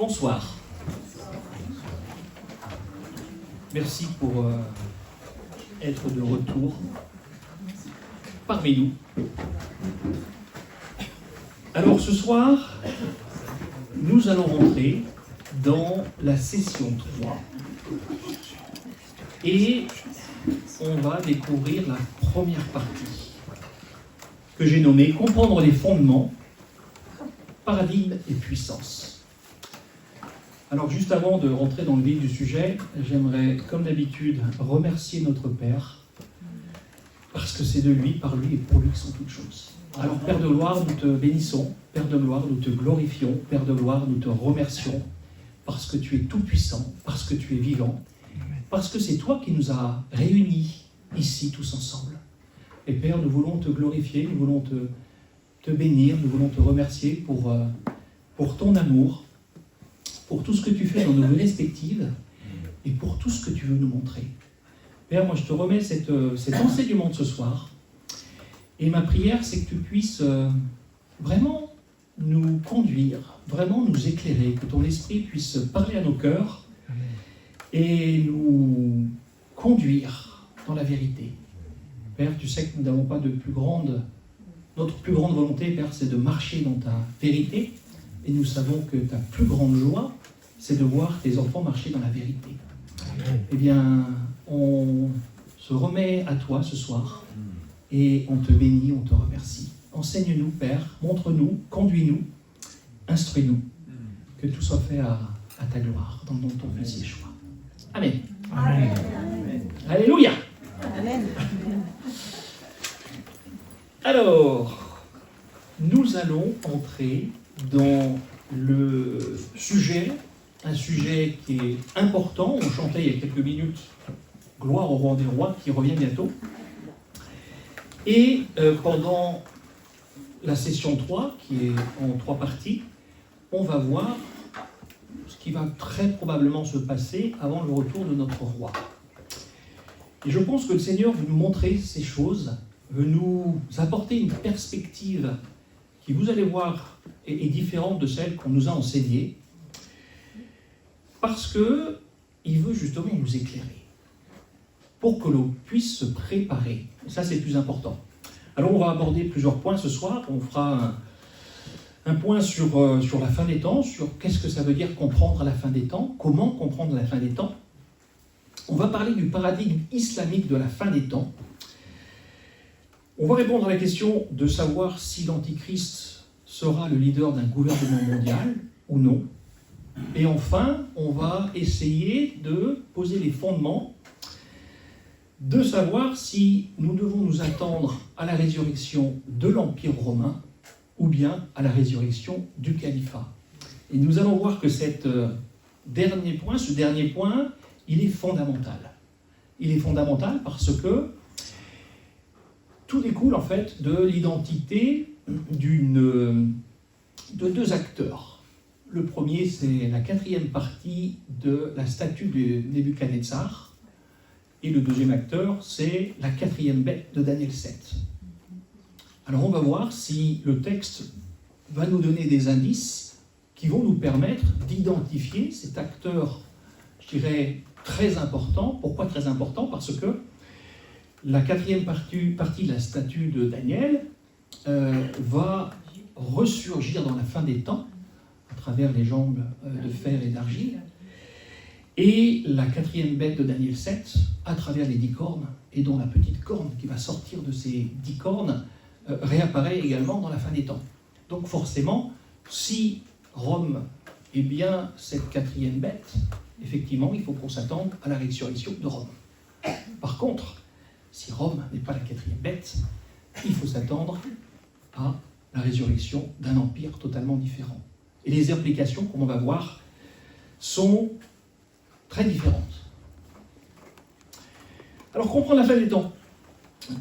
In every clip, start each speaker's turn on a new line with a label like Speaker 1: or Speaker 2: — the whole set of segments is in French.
Speaker 1: Bonsoir. Merci pour être de retour parmi nous. Alors ce soir, nous allons rentrer dans la session 3 et on va découvrir la première partie que j'ai nommée « Comprendre les fondements, paradigme et puissance ». Alors juste avant de rentrer dans le vif du sujet, j'aimerais comme d'habitude remercier notre Père parce que c'est de lui, par lui et pour lui que sont toutes choses. Alors Père de gloire, nous te bénissons, Père de gloire, nous te glorifions, Père de gloire, nous te remercions parce que tu es tout puissant, parce que tu es vivant, parce que c'est toi qui nous as réunis ici tous ensemble. Et Père, nous voulons te glorifier, nous voulons te bénir, nous voulons te remercier pour ton amour, pour tout ce que tu fais dans nos vies respectives et pour tout ce que tu veux nous montrer. Père, moi je te remets cet enseignement de ce soir et ma prière c'est que tu puisses vraiment nous conduire, vraiment nous éclairer, que ton esprit puisse parler à nos cœurs et nous conduire dans la vérité. Père, tu sais que nous n'avons pas de plus grande... Notre plus grande volonté, Père, c'est de marcher dans ta vérité et nous savons que ta plus grande joie, c'est de voir tes enfants marcher dans la vérité. Eh bien, on se remet à toi ce soir et on te bénit, on te remercie. Enseigne-nous, Père, montre-nous, conduis-nous, instruis-nous, que tout soit fait à ta gloire, dans le nom de ton Fils Yeshua. Amen.
Speaker 2: Amen.
Speaker 1: Alléluia.
Speaker 2: Amen.
Speaker 1: Alors, nous allons entrer dans le sujet, un sujet qui est important. On chantait il y a quelques minutes « Gloire au roi des rois » qui revient bientôt. Et pendant la session 3, qui est en 3 parties, on va voir ce qui va très probablement se passer avant le retour de notre roi. Et je pense que le Seigneur veut nous montrer ces choses, veut nous apporter une perspective qui, vous allez voir, est différente de celle qu'on nous a enseignée, parce qu'il veut justement nous éclairer, pour que l'on puisse se préparer. Et ça, c'est le plus important. Alors, on va aborder plusieurs points ce soir. On fera un point sur la fin des temps, sur qu'est-ce que ça veut dire comprendre la fin des temps, comment comprendre la fin des temps. On va parler du paradigme islamique de la fin des temps. On va répondre à la question de savoir si l'Antichrist sera le leader d'un gouvernement mondial ou non. Et enfin, on va essayer de poser les fondements, de savoir si nous devons nous attendre à la résurrection de l'Empire romain ou bien à la résurrection du califat. Et nous allons voir que ce dernier point, il est fondamental. Il est fondamental parce que tout découle en fait de l'identité de 2 acteurs. Le premier, c'est la 4e partie de la statue de Nebuchadnezzar. Et le deuxième acteur, c'est la 4e bête de Daniel 7. Alors on va voir si le texte va nous donner des indices qui vont nous permettre d'identifier cet acteur, je dirais, très important. Pourquoi très important ? Parce que la 4e partie de la statue de Daniel va ressurgir dans la fin des temps, à travers les jambes de fer et d'argile, et la 4e bête de Daniel 7, à travers les 10 cornes, et dont la petite corne qui va sortir de ces 10 cornes réapparaît également dans la fin des temps. Donc forcément, si Rome est bien cette 4e bête, effectivement, il faut qu'on s'attende à la résurrection de Rome. Par contre, si Rome n'est pas la 4e bête, il faut s'attendre à la résurrection d'un empire totalement différent. Et les implications, comme on va voir, sont très différentes. Alors, comprendre la fin des temps.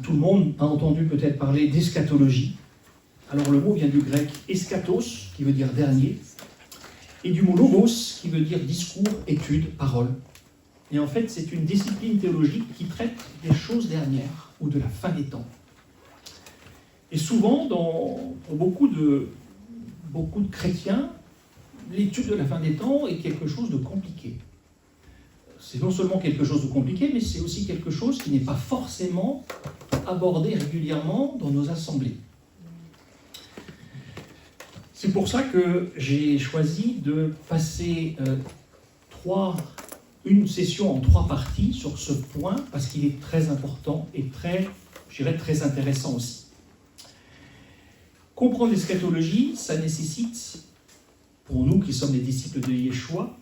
Speaker 1: Tout le monde a entendu peut-être parler d'eschatologie. Alors, le mot vient du grec eschatos, qui veut dire dernier, et du mot logos, qui veut dire discours, étude, parole. Et en fait, c'est une discipline théologique qui traite des choses dernières ou de la fin des temps. Et souvent, pour beaucoup de chrétiens, l'étude de la fin des temps est quelque chose de compliqué. C'est non seulement quelque chose de compliqué, mais c'est aussi quelque chose qui n'est pas forcément abordé régulièrement dans nos assemblées. C'est pour ça que j'ai choisi de passer une session en 3 parties sur ce point, parce qu'il est très important et très intéressant aussi. Comprendre l'eschatologie, ça nécessite, pour nous qui sommes les disciples de Yeshua,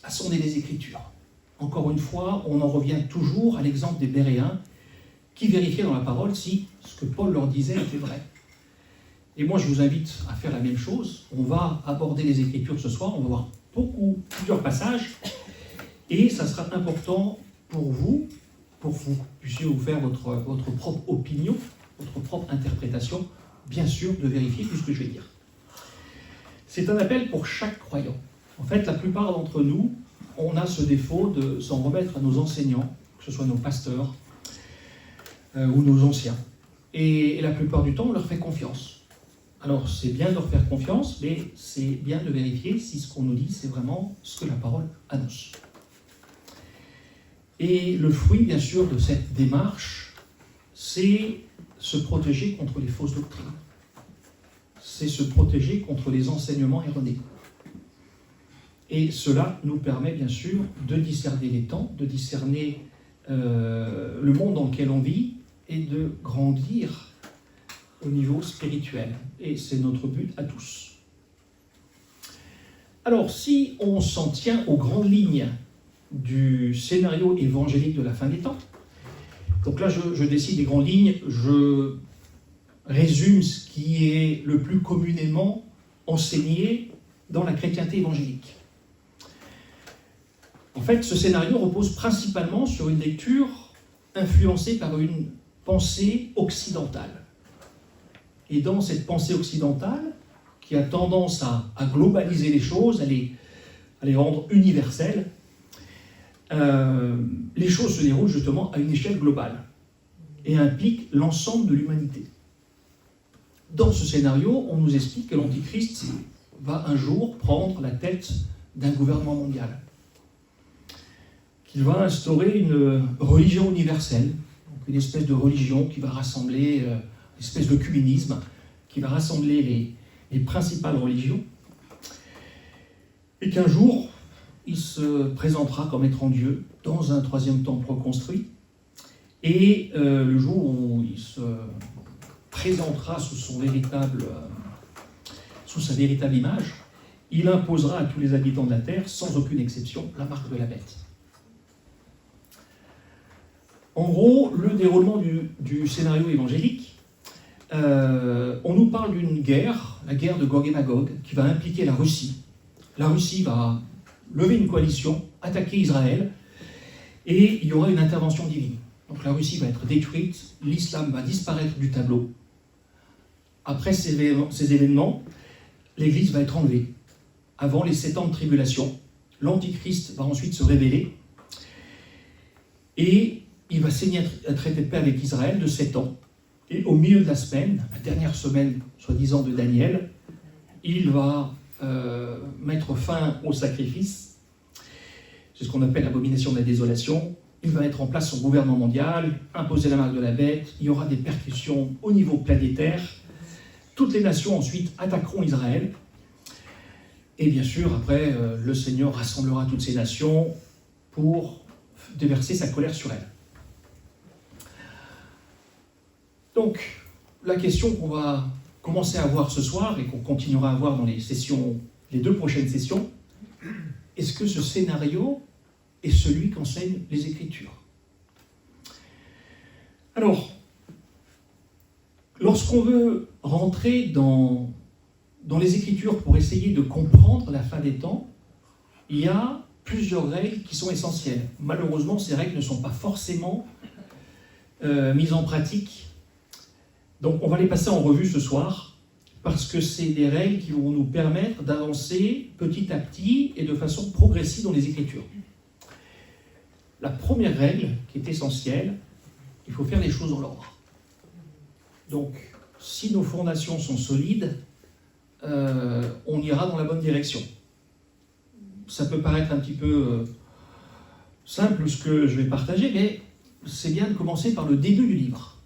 Speaker 1: à sonder les Écritures. Encore une fois, on en revient toujours à l'exemple des Béréens, qui vérifiaient dans la parole si ce que Paul leur disait était vrai. Et moi, je vous invite à faire la même chose. On va aborder les Écritures ce soir, on va voir plusieurs passages, et ça sera important pour que vous puissiez vous faire votre propre opinion, votre propre interprétation, bien sûr, de vérifier tout ce que je vais dire. C'est un appel pour chaque croyant. En fait, la plupart d'entre nous, on a ce défaut de s'en remettre à nos enseignants, que ce soit nos pasteurs ou nos anciens. Et la plupart du temps, on leur fait confiance. Alors, c'est bien de leur faire confiance, mais c'est bien de vérifier si ce qu'on nous dit, c'est vraiment ce que la parole annonce. Et le fruit, bien sûr, de cette démarche, c'est se protéger contre les fausses doctrines. C'est se protéger contre les enseignements erronés. Et cela nous permet, bien sûr, de discerner les temps, de discerner le monde dans lequel on vit et de grandir au niveau spirituel. Et c'est notre but à tous. Alors, si on s'en tient aux grandes lignes du scénario évangélique de la fin des temps, donc là, je décide des grandes lignes, je résume ce qui est le plus communément enseigné dans la chrétienté évangélique. En fait, ce scénario repose principalement sur une lecture influencée par une pensée occidentale. Et dans cette pensée occidentale, qui a tendance à globaliser les choses, à les rendre universelles, les choses se déroulent justement à une échelle globale et impliquent l'ensemble de l'humanité. Dans ce scénario, on nous explique que l'Antichrist va un jour prendre la tête d'un gouvernement mondial, qu'il va instaurer une religion universelle, donc une espèce de religion qui va rassembler, une espèce de communisme, qui va rassembler les principales religions, et qu'un jour, il se présentera comme étant Dieu dans un 3e temple reconstruit, et le jour où il se présentera sous sa véritable image, il imposera à tous les habitants de la terre, sans aucune exception, la marque de la bête. En gros, le déroulement du scénario évangélique, on nous parle d'une guerre, la guerre de Gog et Magog, qui va impliquer la Russie. La Russie va lever une coalition, attaquer Israël, et il y aura une intervention divine. Donc la Russie va être détruite, l'islam va disparaître du tableau. Après ces événements, l'Église va être enlevée. Avant les 7 ans de tribulation, l'Antichrist va ensuite se révéler, et il va signer un traité de paix avec Israël de 7 ans. Et au milieu de la semaine, la dernière semaine, soi-disant, de Daniel, il va mettre fin au sacrifice. C'est ce qu'on appelle l'abomination de la désolation. Il va mettre en place son gouvernement mondial, imposer la marque de la bête. Il y aura des percussions au niveau planétaire. Toutes les nations ensuite attaqueront Israël. Et bien sûr, après, le Seigneur rassemblera toutes ces nations pour déverser sa colère sur elles. Donc, la question qu'on va commencer à voir ce soir et qu'on continuera à voir dans les 2 prochaines sessions, est-ce que ce scénario est celui qu'enseignent les Écritures? Alors, lorsqu'on veut rentrer dans les Écritures pour essayer de comprendre la fin des temps, il y a plusieurs règles qui sont essentielles. Malheureusement, ces règles ne sont pas forcément mises en pratique. Donc on va les passer en revue ce soir, parce que c'est des règles qui vont nous permettre d'avancer petit à petit et de façon progressive dans les Écritures. La première règle, qui est essentielle, il faut faire les choses dans l'ordre. Donc, si nos fondations sont solides, on ira dans la bonne direction. Ça peut paraître un petit peu simple ce que je vais partager, mais c'est bien de commencer par le début du livre.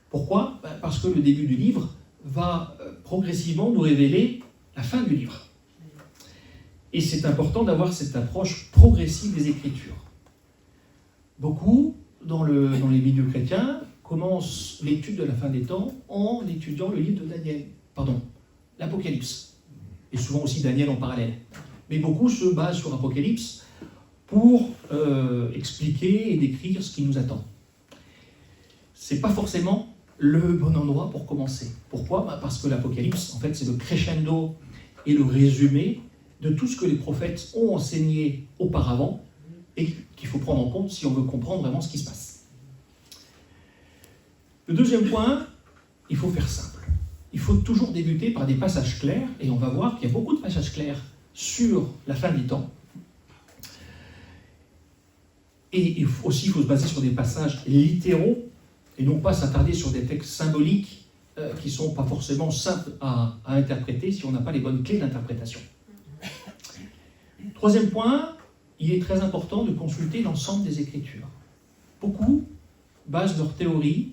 Speaker 1: Pourquoi ? Parce que le début du livre va progressivement nous révéler la fin du livre. Et c'est important d'avoir cette approche progressive des Écritures. Beaucoup, dans les milieux chrétiens, commencent l'étude de la fin des temps en étudiant le livre de Daniel, l'Apocalypse. Et souvent aussi Daniel en parallèle. Mais beaucoup se basent sur l'Apocalypse pour expliquer et décrire ce qui nous attend. Ce n'est pas forcément le bon endroit pour commencer. Pourquoi ? Parce que l'Apocalypse, en fait, c'est le crescendo et le résumé de tout ce que les prophètes ont enseigné auparavant et qu'il faut prendre en compte si on veut comprendre vraiment ce qui se passe. Le deuxième point, il faut faire simple. Il faut toujours débuter par des passages clairs, et on va voir qu'il y a beaucoup de passages clairs sur la fin des temps. Et il faut se baser sur des passages littéraux, et non pas s'attarder sur des textes symboliques qui ne sont pas forcément simples à interpréter si on n'a pas les bonnes clés d'interprétation. Troisième point, il est très important de consulter l'ensemble des Écritures. Beaucoup basent leur théorie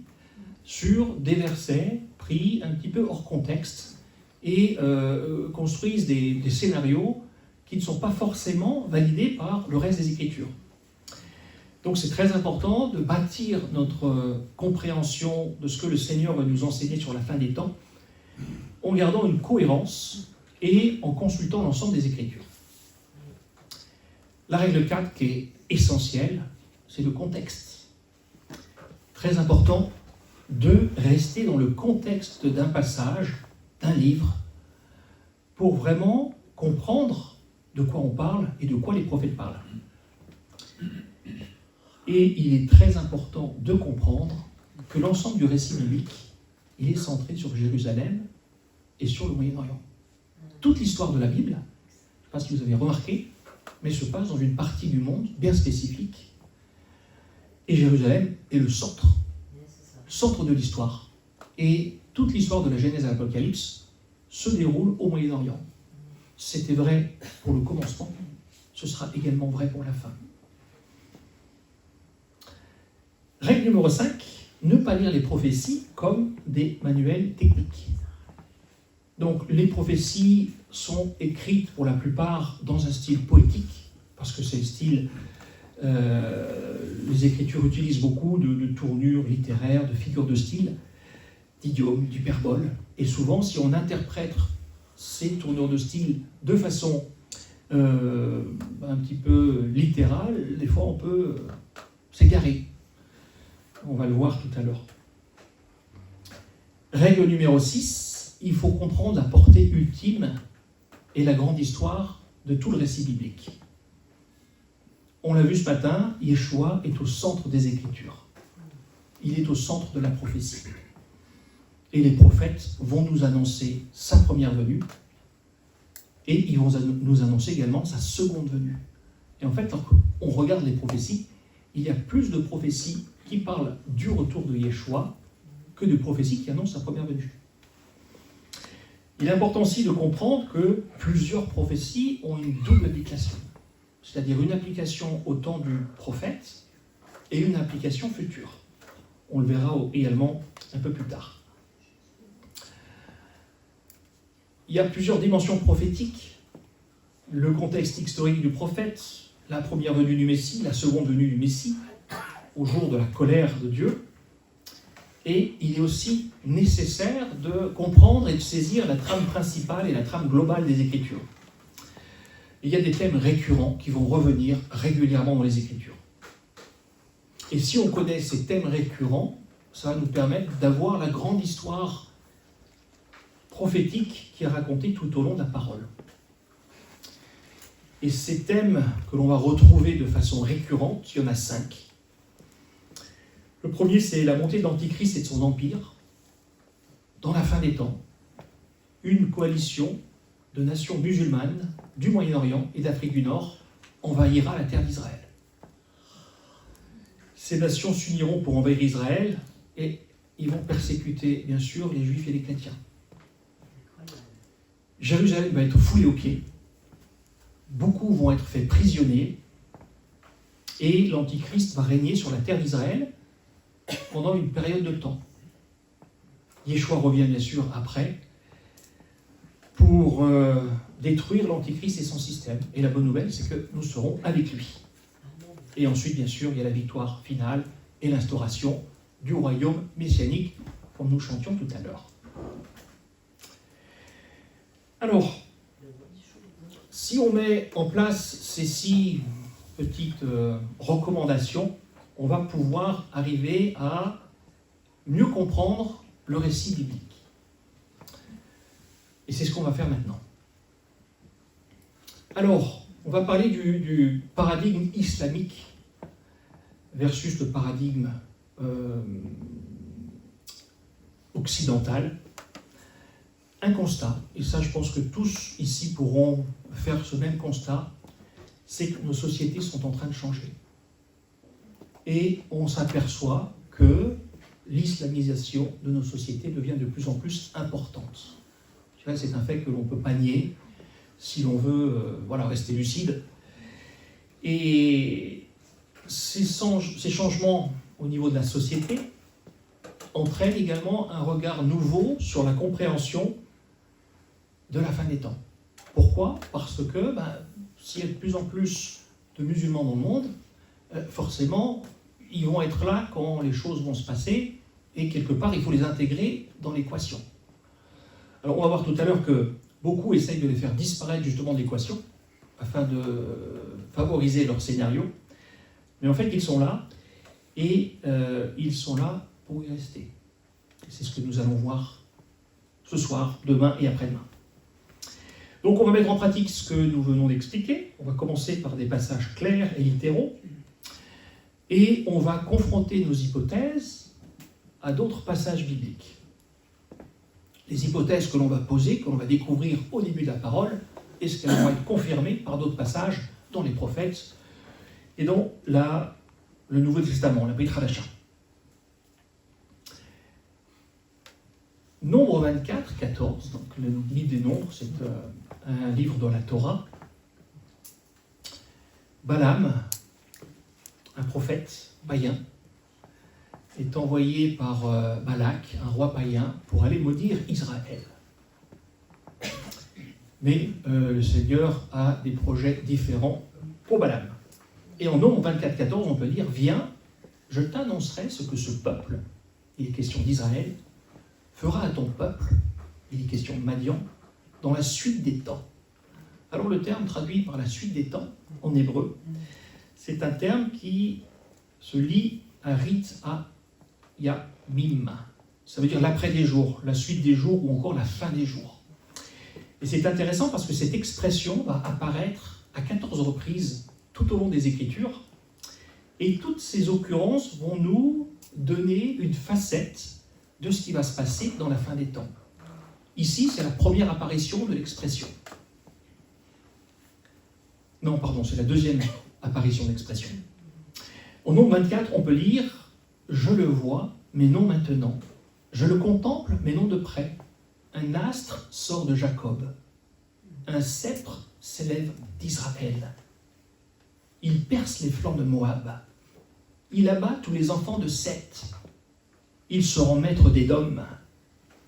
Speaker 1: sur des versets pris un petit peu hors contexte et construisent des scénarios qui ne sont pas forcément validés par le reste des Écritures. Donc c'est très important de bâtir notre compréhension de ce que le Seigneur va nous enseigner sur la fin des temps en gardant une cohérence et en consultant l'ensemble des Écritures. La règle 4 qui est essentielle, c'est le contexte. Très important de rester dans le contexte d'un passage, d'un livre, pour vraiment comprendre de quoi on parle et de quoi les prophètes parlent. Et il est très important de comprendre que l'ensemble du récit biblique, il est centré sur Jérusalem et sur le Moyen-Orient. Toute l'histoire de la Bible, je ne sais pas si vous avez remarqué, mais se passe dans une partie du monde bien spécifique. Et Jérusalem est le centre de l'histoire. Et toute l'histoire de la Genèse à l'Apocalypse se déroule au Moyen-Orient. C'était vrai pour le commencement, ce sera également vrai pour la fin. Règle numéro 5, ne pas lire les prophéties comme des manuels techniques. Donc les prophéties sont écrites pour la plupart dans un style poétique, parce que c'est le style, les Écritures utilisent beaucoup de tournures littéraires, de figures de style, d'idiomes, d'hyperboles, et souvent si on interprète ces tournures de style de façon un petit peu littérale, des fois on peut s'égarer. On va le voir tout à l'heure. Règle numéro 6, il faut comprendre la portée ultime et la grande histoire de tout le récit biblique. On l'a vu ce matin, Yeshua est au centre des Écritures. Il est au centre de la prophétie. Et les prophètes vont nous annoncer sa première venue et ils vont nous annoncer également sa seconde venue. Et en fait, quand on regarde les prophéties, il y a plus de prophéties qui parlent du retour de Yeshua que de prophéties qui annoncent sa première venue. Il est important aussi de comprendre que plusieurs prophéties ont une double application, c'est-à-dire une application au temps du prophète et une application future. On le verra également un peu plus tard. Il y a plusieurs dimensions prophétiques. Le contexte historique du prophète, la première venue du Messie, la seconde venue du Messie, au jour de la colère de Dieu. Et il est aussi nécessaire de comprendre et de saisir la trame principale et la trame globale des Écritures. Il y a des thèmes récurrents qui vont revenir régulièrement dans les Écritures. Et si on connaît ces thèmes récurrents, ça va nous permettre d'avoir la grande histoire prophétique qui est racontée tout au long de la parole. Et ces thèmes que l'on va retrouver de façon récurrente, il y en a 5. Le premier, c'est la montée de l'Antichrist et de son empire dans la fin des temps. Une coalition de nations musulmanes du Moyen-Orient et d'Afrique du Nord envahira la terre d'Israël. Ces nations s'uniront pour envahir Israël et ils vont persécuter, bien sûr, les Juifs et les chrétiens. Jérusalem va être foulée aux pieds, beaucoup vont être faits prisonniers, et l'Antichrist va régner sur la terre d'Israël pendant une période de temps. Yeshua revient bien sûr après pour détruire l'Antichrist et son système. Et la bonne nouvelle, c'est que nous serons avec lui. Et ensuite, bien sûr, il y a la victoire finale et l'instauration du royaume messianique, comme nous chantions tout à l'heure. Alors, si on met en place ces 6 petites recommandations, on va pouvoir arriver à mieux comprendre le récit biblique. Et c'est ce qu'on va faire maintenant. Alors, on va parler du paradigme islamique versus le paradigme occidental. Un constat, et ça je pense que tous ici pourront faire ce même constat, c'est que nos sociétés sont en train de changer. Et on s'aperçoit que l'islamisation de nos sociétés devient de plus en plus importante. C'est un fait que l'on ne peut pas nier si l'on veut rester lucide. Et ces changements au niveau de la société entraînent également un regard nouveau sur la compréhension de la fin des temps. Pourquoi ? Parce que s'il y a de plus en plus de musulmans dans le monde, forcément, ils vont être là quand les choses vont se passer, et quelque part, il faut les intégrer dans l'équation. Alors, on va voir tout à l'heure que beaucoup essayent de les faire disparaître justement de l'équation, afin de favoriser leur scénario. Mais en fait, ils sont là, et ils sont là pour y rester. Et c'est ce que nous allons voir ce soir, demain et après-demain. Donc on va mettre en pratique ce que nous venons d'expliquer. On va commencer par des passages clairs et littéraux. Et on va confronter nos hypothèses à d'autres passages bibliques. Les hypothèses que l'on va poser, que l'on va découvrir au début de la parole, est-ce qu'elles vont être confirmées par d'autres passages dans les prophètes et dans le Nouveau Testament, la Brit Hadasha. Nombre 24, 14, donc le livre des Nombres, c'est un livre de la Torah. Balaam, un prophète païen, est envoyé par Balak, un roi païen, pour aller maudire Israël. Mais le Seigneur a des projets différents pour Balaam. Et en Nombre 24, 14, on peut dire « Viens, je t'annoncerai ce que ce peuple, il est question d'Israël, fera à ton peuple, il est question de Madian, dans la suite des temps. » Alors le terme traduit par la suite des temps, en hébreu, c'est un terme qui se lie à Rit à Yamim. Ça veut dire l'après des jours, la suite des jours ou encore la fin des jours. Et c'est intéressant parce que cette expression va apparaître à 14 reprises tout au long des Écritures. Et toutes ces occurrences vont nous donner une facette de ce qui va se passer dans la fin des temps. Ici, c'est la première apparition de l'expression. Non, pardon, c'est la deuxième apparition de l'expression. Au Nombre 24, on peut lire « Je le vois, mais non maintenant. Je le contemple, mais non de près. Un astre sort de Jacob. Un sceptre s'élève d'Israël. Il perce les flancs de Moab. Il abat tous les enfants de Seth. Ils seront maîtres d'Édom.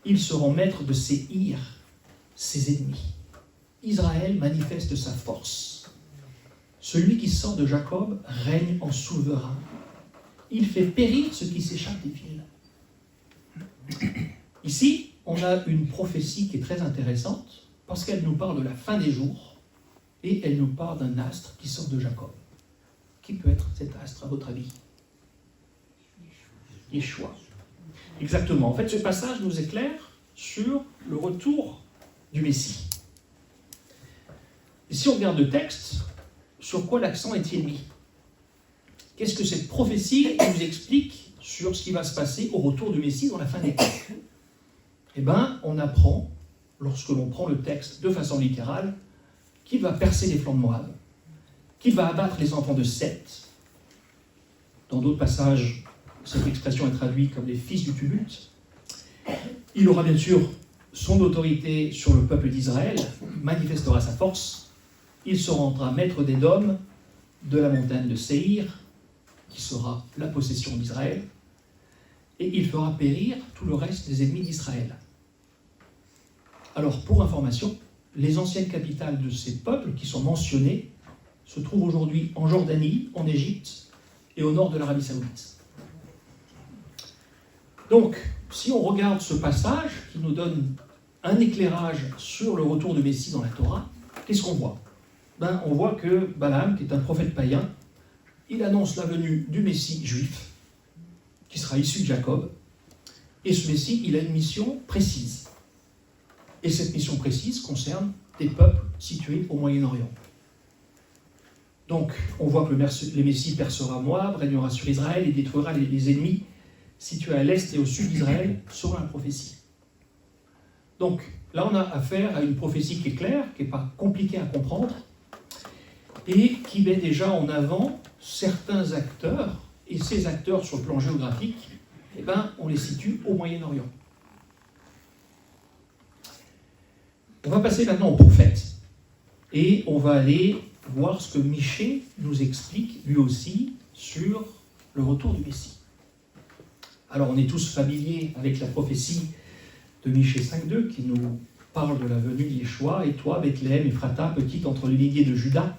Speaker 1: Ils seront maîtres de Séhir, ses ennemis. Israël manifeste sa force. Celui qui sort de Jacob règne en souverain. Il fait périr ceux qui s'échappent des villes. Ici, on a une prophétie qui est très intéressante parce qu'elle nous parle de la fin des jours et elle nous parle d'un astre qui sort de Jacob. Qui peut être cet astre, à votre avis ? Yeshua. Exactement. En fait, ce passage nous éclaire sur le retour du Messie. Et si on regarde le texte, sur quoi l'accent est-il mis ? Qu'est-ce que cette prophétie nous explique sur ce qui va se passer au retour du Messie dans la fin des temps ? Eh bien, on apprend, lorsque l'on prend le texte de façon littérale, qu'il va percer les flancs de Moab, qu'il va abattre les enfants de Seth. Dans d'autres passages, cette expression est traduite comme les fils du tumulte. Il aura bien sûr son autorité sur le peuple d'Israël, manifestera sa force, il se rendra maître d'Édom, de la montagne de Séhir, qui sera la possession d'Israël, et il fera périr tout le reste des ennemis d'Israël. Alors, pour information, les anciennes capitales de ces peuples qui sont mentionnés se trouvent aujourd'hui en Jordanie, en Égypte et au nord de l'Arabie Saoudite. Donc, si on regarde ce passage qui nous donne un éclairage sur le retour de Messie dans la Torah, qu'est-ce qu'on voit ? On voit que Balaam, qui est un prophète païen, il annonce la venue du Messie juif, qui sera issu de Jacob, et ce Messie, il a une mission précise. Et cette mission précise concerne des peuples situés au Moyen-Orient. Donc, on voit que le Messie percera Moab, régnera sur Israël et détruira les ennemis situés à l'est et au sud d'Israël, selon la prophétie. Donc, là, on a affaire à une prophétie qui est claire, qui n'est pas compliquée à comprendre, et qui met déjà en avant certains acteurs, et ces acteurs sur le plan géographique, on les situe au Moyen-Orient. On va passer maintenant au prophète, et on va aller voir ce que Michée nous explique, lui aussi, sur le retour du Messie. Alors, on est tous familiers avec la prophétie de Michée 5.2, qui nous parle de la venue de Yeshua, « Et toi, Bethléem, Ephrata, petite entre les lignées de Juda,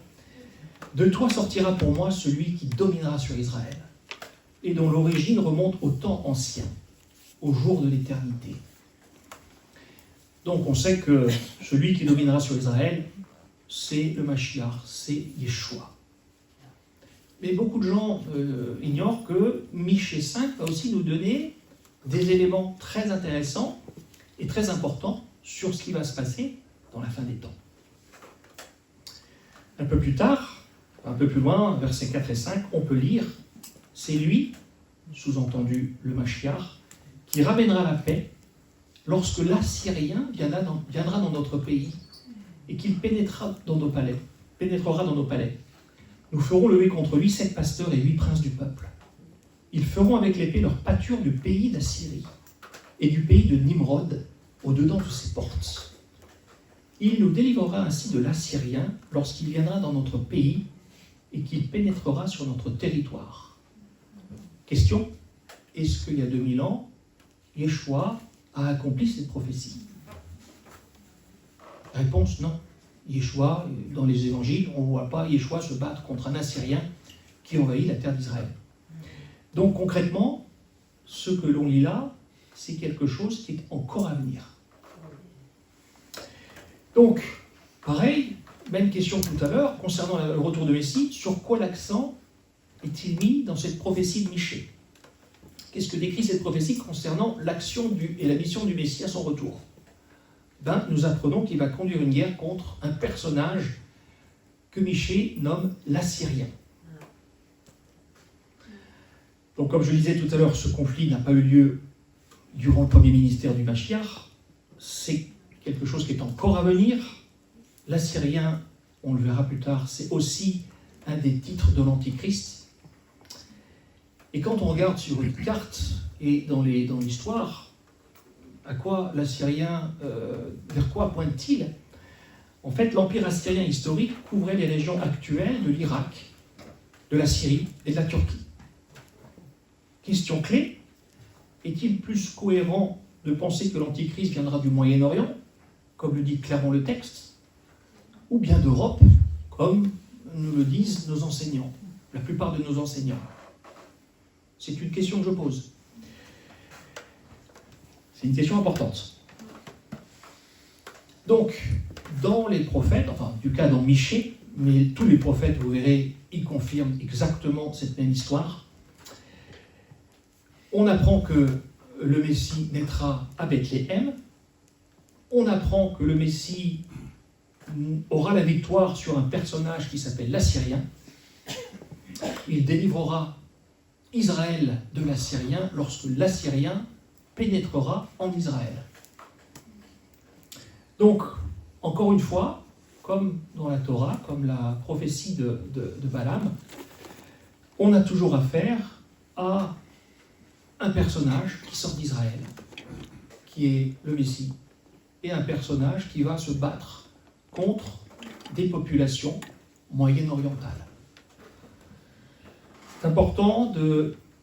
Speaker 1: de toi sortira pour moi celui qui dominera sur Israël, et dont l'origine remonte au temps ancien, au jour de l'éternité. » Donc on sait que celui qui dominera sur Israël, c'est le Mashiach, c'est Yeshua. Mais beaucoup de gens ignorent que Michée 5 va aussi nous donner des éléments très intéressants et très importants sur ce qui va se passer dans la fin des temps. Un peu plus tard, un peu plus loin, versets 4 et 5, on peut lire « C'est lui, sous-entendu le Mashiach, qui ramènera la paix lorsque l'Assyrien viendra dans notre pays et qu'il pénétrera dans nos palais. Nous ferons lever contre lui 7 pasteurs et 8 princes du peuple. Ils feront avec l'épée leur pâture du pays d'Assyrie et du pays de Nimrod au-dedans de ses portes. Il nous délivrera ainsi de l'Assyrien lorsqu'il viendra dans notre pays et qu'il pénétrera sur notre territoire. » Question, est-ce qu'il y a 2000 ans, Yeshua a accompli cette prophétie ? Réponse, non. Yeshua, dans les évangiles, on ne voit pas Yeshua se battre contre un Assyrien qui envahit la terre d'Israël. Donc concrètement, ce que l'on lit là, c'est quelque chose qui est encore à venir. Donc, pareil, même question tout à l'heure, concernant le retour de Messie, sur quoi l'accent est-il mis dans cette prophétie de Michée ? Qu'est-ce que décrit cette prophétie concernant l'action et la mission du Messie à son retour ? Nous apprenons qu'il va conduire une guerre contre un personnage que Michée nomme l'Assyrien. Donc, comme je le disais tout à l'heure, ce conflit n'a pas eu lieu durant le premier ministère du Mashiach. C'est quelque chose qui est encore à venir. L'Assyrien, on le verra plus tard, c'est aussi un des titres de l'Antichrist. Et quand on regarde sur une carte et dans l'histoire, à quoi l'Assyrien, vers quoi pointe-t-il ? En fait, l'empire assyrien historique couvrait les régions actuelles de l'Irak, de la Syrie et de la Turquie. Question clé, est-il plus cohérent de penser que l'Antichrist viendra du Moyen-Orient, comme le dit clairement le texte, ou bien d'Europe, comme nous le disent nos enseignants, la plupart de nos enseignants ? C'est une question que je pose. C'est une question importante. Donc, dans les prophètes, enfin, du cas dans Michée, mais tous les prophètes, vous verrez, ils confirment exactement cette même histoire. On apprend que le Messie naîtra à Bethléem. On apprend que le Messie aura la victoire sur un personnage qui s'appelle l'Assyrien. Il délivrera Israël de l'Assyrien lorsque l'Assyrien pénétrera en Israël. Donc, encore une fois, comme dans la Torah, comme la prophétie de Balaam, on a toujours affaire à un personnage qui sort d'Israël, qui est le Messie, est un personnage qui va se battre contre des populations moyen-orientales. C'est important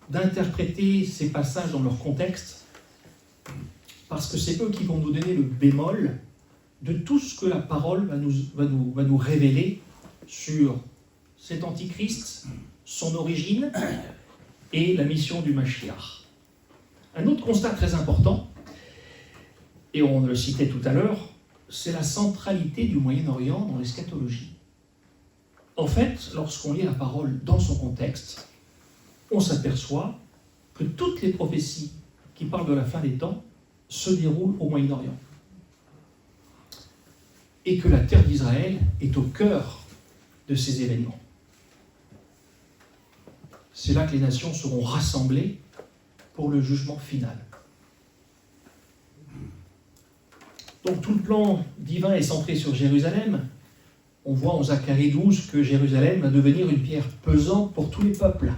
Speaker 1: d'interpréter ces passages dans leur contexte, parce que c'est eux qui vont nous donner le bémol de tout ce que la parole va nous révéler sur cet antichrist, son origine et la mission du Mashiach. Un autre constat très important, et on le citait tout à l'heure, c'est la centralité du Moyen-Orient dans l'eschatologie. En fait, lorsqu'on lit la parole dans son contexte, on s'aperçoit que toutes les prophéties qui parlent de la fin des temps se déroulent au Moyen-Orient. Et que la terre d'Israël est au cœur de ces événements. C'est là que les nations seront rassemblées pour le jugement final. Donc tout le plan divin est centré sur Jérusalem. On voit en Zacharie 12 que Jérusalem va devenir une pierre pesante pour tous les peuples.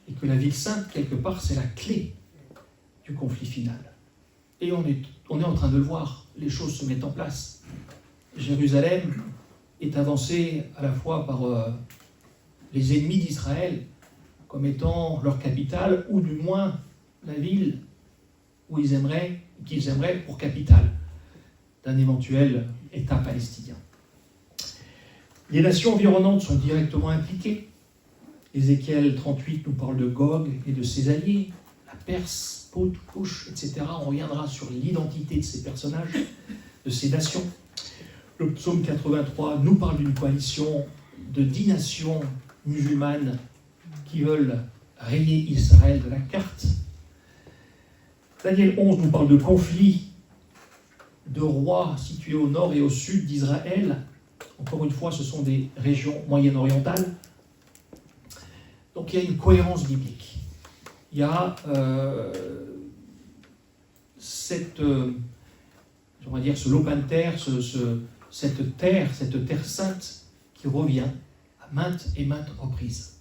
Speaker 1: Et que la ville sainte, quelque part, c'est la clé du conflit final. Et on est en train de le voir, les choses se mettent en place. Jérusalem est avancée à la fois par les ennemis d'Israël comme étant leur capitale, ou du moins la ville où qu'ils aimeraient pour capitale d'un éventuel État palestinien. Les nations environnantes sont directement impliquées. Ézéchiel 38 nous parle de Gog et de ses alliés, la Perse, Pout, Couche, etc. On reviendra sur l'identité de ces personnages, de ces nations. Le psaume 83 nous parle d'une coalition de 10 nations musulmanes qui veulent rayer Israël de la carte. Daniel 11 nous parle de conflits de rois situés au nord et au sud d'Israël. Encore une fois, ce sont des régions moyen-orientales. Donc il y a une cohérence biblique. Il y a ce lopin de terre, cette terre sainte qui revient à maintes et maintes reprises.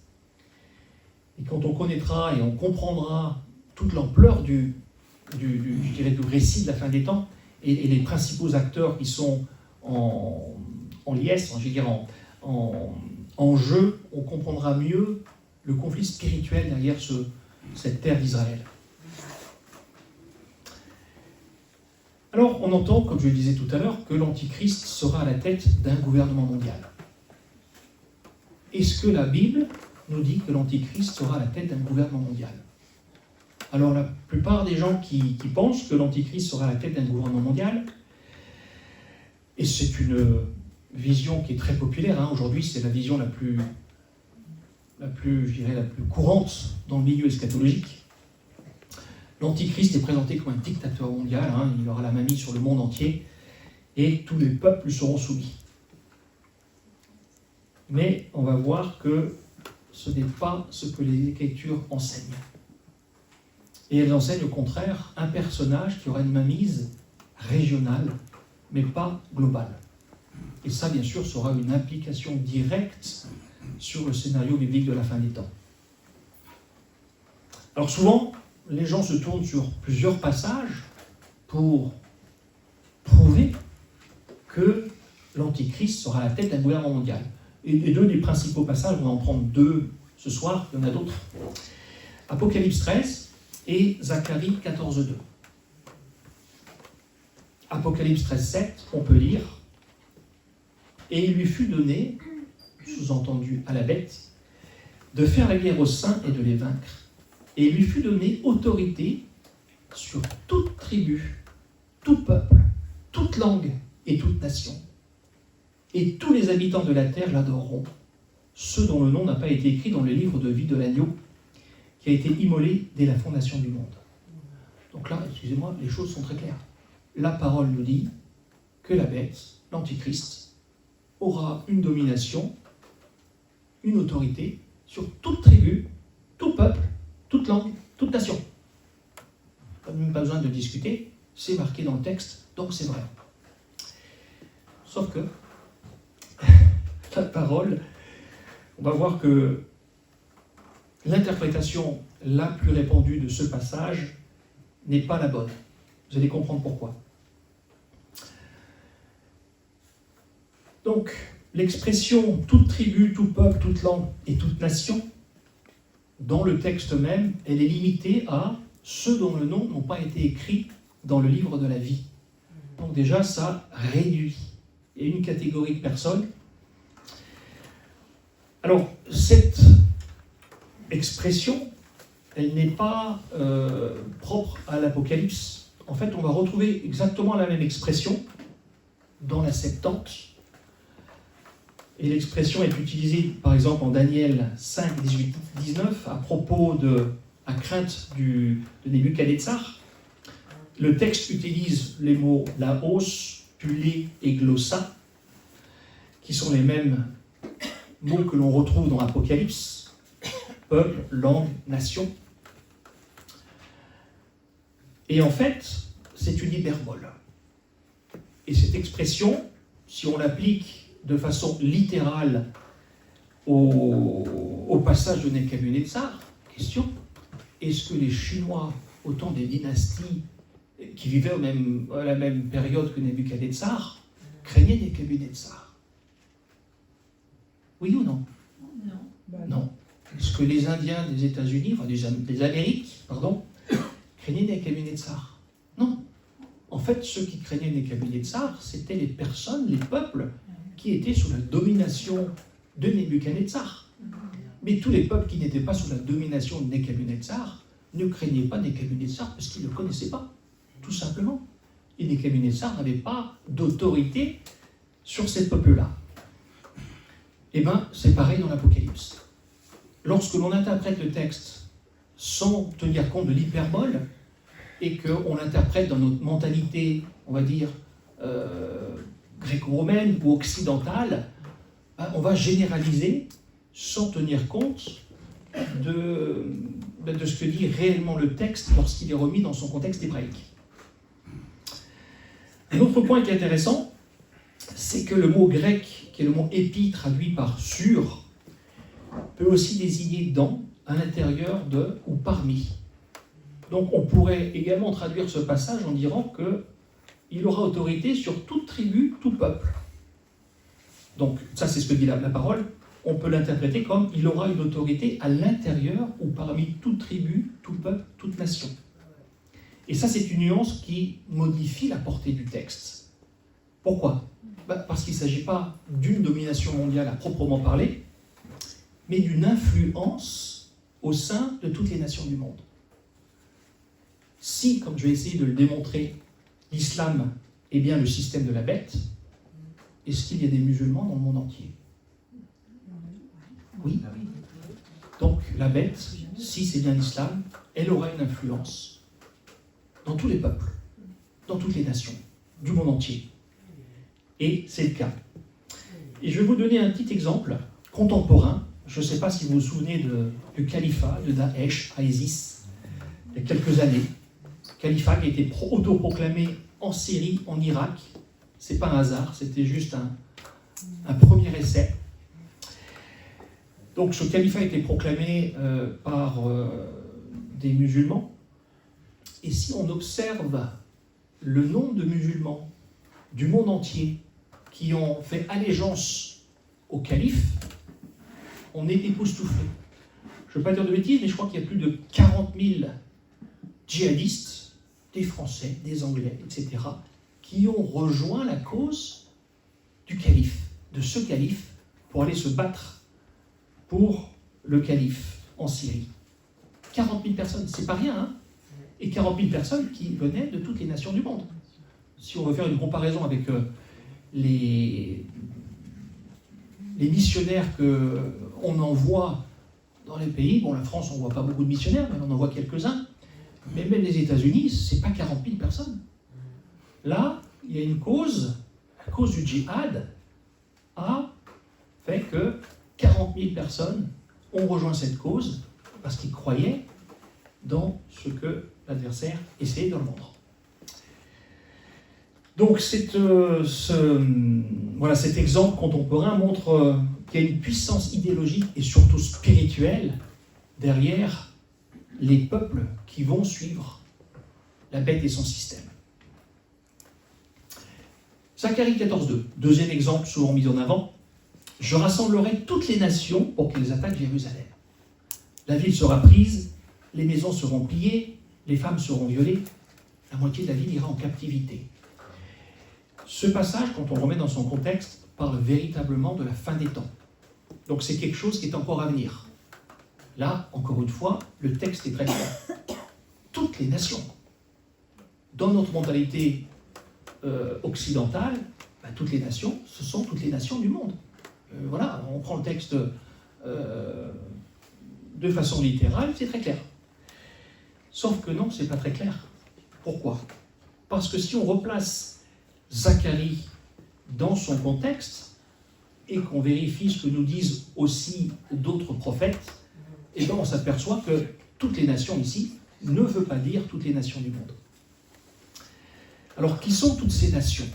Speaker 1: Et quand on connaîtra et on comprendra toute l'ampleur du récit de la fin des temps et les principaux acteurs qui sont en liesse, en jeu, on comprendra mieux le conflit spirituel derrière cette terre d'Israël. Alors, on entend, comme je le disais tout à l'heure, que l'Antichrist sera à la tête d'un gouvernement mondial. Est-ce que la Bible nous dit que l'Antichrist sera à la tête d'un gouvernement mondial? Alors, la plupart des gens qui pensent que l'Antichrist sera à la tête d'un gouvernement mondial, et c'est une vision qui est très populaire, aujourd'hui c'est la vision la plus courante dans le milieu eschatologique. L'Antichrist est présenté comme un dictateur mondial, il aura la main mise sur le monde entier, et tous les peuples lui seront soumis. Mais on va voir que ce n'est pas ce que les Écritures enseignent. Et elles enseignent au contraire un personnage qui aura une mainmise régionale, mais pas globale. Et ça, bien sûr, sera une implication directe sur le scénario biblique de la fin des temps. Alors souvent, les gens se tournent sur plusieurs passages pour prouver que l'Antichrist sera à la tête d'un gouvernement mondial. Et deux des principaux passages, on va en prendre deux ce soir, il y en a d'autres. Apocalypse 13 et Zacharie 14, 2. Apocalypse 13, 7, on peut lire « Et il lui fut donné, sous-entendu à la bête, de faire la guerre aux saints et de les vaincre. Et il lui fut donné autorité sur toute tribu, tout peuple, toute langue et toute nation. Et tous les habitants de la terre l'adoreront, ceux dont le nom n'a pas été écrit dans le livre de vie de l'agneau, qui a été immolé dès la fondation du monde. » Donc là, excusez-moi, les choses sont très claires. La parole nous dit que la bête, l'Antichrist, aura une domination, une autorité sur toute tribu, tout peuple, toute langue, toute nation. Même pas besoin de discuter, c'est marqué dans le texte, donc c'est vrai. Sauf que la parole, on va voir que l'interprétation la plus répandue de ce passage n'est pas la bonne. Vous allez comprendre pourquoi. Donc, l'expression « toute tribu, tout peuple, toute langue et toute nation », dans le texte même, elle est limitée à ceux dont le nom n'ont pas été écrits dans le livre de la vie. Donc déjà, ça réduit. Il y a une catégorie de personnes. Alors, cette expression, elle n'est pas propre à l'Apocalypse. En fait, on va retrouver exactement la même expression dans la Septante. Et l'expression est utilisée, par exemple, en Daniel 5, 18, 19, à propos de la crainte de Nebuchadnezzar. Le texte utilise les mots laos, pulé et glossa, qui sont les mêmes mots que l'on retrouve dans l'Apocalypse, peuple, langue, nation. Et en fait, c'est une hyperbole. Et cette expression, si on l'applique de façon littérale au passage de Nebuchadnezzar, question, est-ce que les Chinois, au temps des dynasties qui vivaient à la même période que Nebuchadnezzar, craignaient Nebuchadnezzar? Oui ou non? Non. Est-ce que les Indiens des États-Unis, enfin des Amériques, craignaient Nebuchadnezzar? Non. En fait, ceux qui craignaient Nebuchadnezzar, c'était les personnes, les peuples, qui étaient sous la domination de Nebuchadnezzar. Mais tous les peuples qui n'étaient pas sous la domination de Nebuchadnezzar ne craignaient pas Nebuchadnezzar parce qu'ils ne le connaissaient pas, tout simplement. Et Nebuchadnezzar n'avait pas d'autorité sur ces peuples-là. Eh bien, c'est pareil dans l'Apocalypse. Lorsque l'on interprète le texte sans tenir compte de l'hyperbole, et qu'on l'interprète dans notre mentalité, on va dire, gréco-romaine ou occidentale, on va généraliser sans tenir compte de ce que dit réellement le texte lorsqu'il est remis dans son contexte hébraïque. Un autre point qui est intéressant, c'est que le mot grec, qui est le mot épi traduit par sur, peut aussi désigner dans, à l'intérieur de ou parmi. Donc on pourrait également traduire ce passage en disant qu'il aura autorité sur toute tribu, tout peuple. Donc ça c'est ce que dit la parole. On peut l'interpréter comme il aura une autorité à l'intérieur ou parmi toute tribu, tout peuple, toute nation. Et ça c'est une nuance qui modifie la portée du texte. Pourquoi? Parce qu'il ne s'agit pas d'une domination mondiale à proprement parler, mais d'une influence au sein de toutes les nations du monde. Si, comme je vais essayer de le démontrer, l'islam est bien le système de la bête, est-ce qu'il y a des musulmans dans le monde entier? Oui. Donc la bête, si c'est bien l'islam, elle aura une influence dans tous les peuples, dans toutes les nations, du monde entier. Et c'est le cas. Et je vais vous donner un petit exemple contemporain. Je ne sais pas si vous vous souvenez du califat de Daesh, ISIS, il y a quelques années. Califat qui a été autoproclamé en Syrie, en Irak. Ce n'est pas un hasard, c'était juste un premier essai. Donc ce califat a été proclamé par des musulmans. Et si on observe le nombre de musulmans du monde entier qui ont fait allégeance au calife, on est époustouflé. Je ne veux pas dire de bêtises, mais je crois qu'il y a plus de 40 000 djihadistes, des Français, des Anglais, etc., qui ont rejoint la cause du calife, de ce calife, pour aller se battre pour le calife en Syrie. 40 000 personnes, c'est pas rien, hein? Et 40 000 personnes qui venaient de toutes les nations du monde. Si on veut faire une comparaison avec les missionnaires qu'on envoie dans les pays, bon, la France, on ne voit pas beaucoup de missionnaires, mais on en voit quelques-uns. Mais même les États-Unis, ce n'est pas 40 000 personnes. Là, il y a une cause, la cause du djihad a fait que 40 000 personnes ont rejoint cette cause parce qu'ils croyaient dans ce que l'adversaire essayait de leur vendre. Donc cet exemple contemporain montre qu'il y a une puissance idéologique et surtout spirituelle derrière les peuples qui vont suivre la bête et son système. Zacharie 14,2, deuxième exemple souvent mis en avant. Je rassemblerai toutes les nations pour qu'elles attaquent Jérusalem. La ville sera prise, les maisons seront pillées, les femmes seront violées, la moitié de la ville ira en captivité. Ce passage, quand on le remet dans son contexte, parle véritablement de la fin des temps. Donc c'est quelque chose qui est encore à venir. Là, encore une fois, le texte est très clair. Toutes les nations. Dans notre mentalité occidentale, toutes les nations, ce sont toutes les nations du monde. Voilà, on prend le texte de façon littérale, c'est très clair. Sauf que non, c'est pas très clair. Pourquoi ? Parce que si on replace Zacharie dans son contexte et qu'on vérifie ce que nous disent aussi d'autres prophètes, et bien on s'aperçoit que toutes les nations ici ne veut pas dire toutes les nations du monde. Alors, qui sont toutes ces nations ?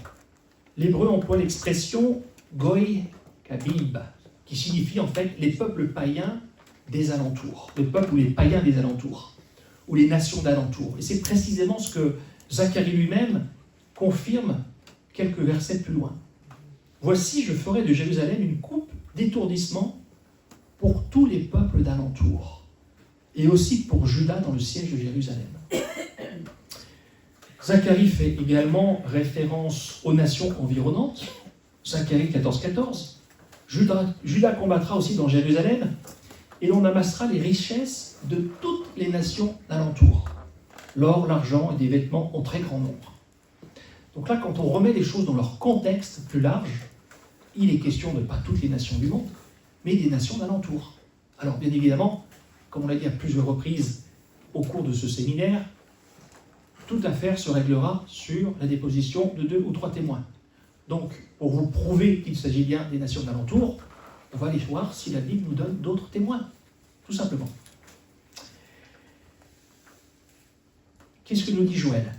Speaker 1: L'hébreu emploie l'expression Goy Kabib, qui signifie en fait les peuples païens des alentours, les peuples ou les païens des alentours, ou les nations d'alentours. Et c'est précisément ce que Zacharie lui-même confirme quelques versets plus loin. Voici, je ferai de Jérusalem une coupe d'étourdissement pour tous les peuples d'alentour, et aussi pour Juda dans le siège de Jérusalem. Zacharie fait également référence aux nations environnantes. Zacharie 14,14. Juda combattra aussi dans Jérusalem, et l'on amassera les richesses de toutes les nations d'alentour. L'or, l'argent et des vêtements en très grand nombre. Donc là, quand on remet les choses dans leur contexte plus large, il est question de pas toutes les nations du monde, mais des nations d'alentour. Alors bien évidemment, comme on l'a dit à plusieurs reprises au cours de ce séminaire, toute affaire se réglera sur la déposition de 2 ou 3 témoins. Donc, pour vous prouver qu'il s'agit bien des nations d'alentour, on va aller voir si la Bible nous donne d'autres témoins, tout simplement. Qu'est-ce que nous dit Joël ?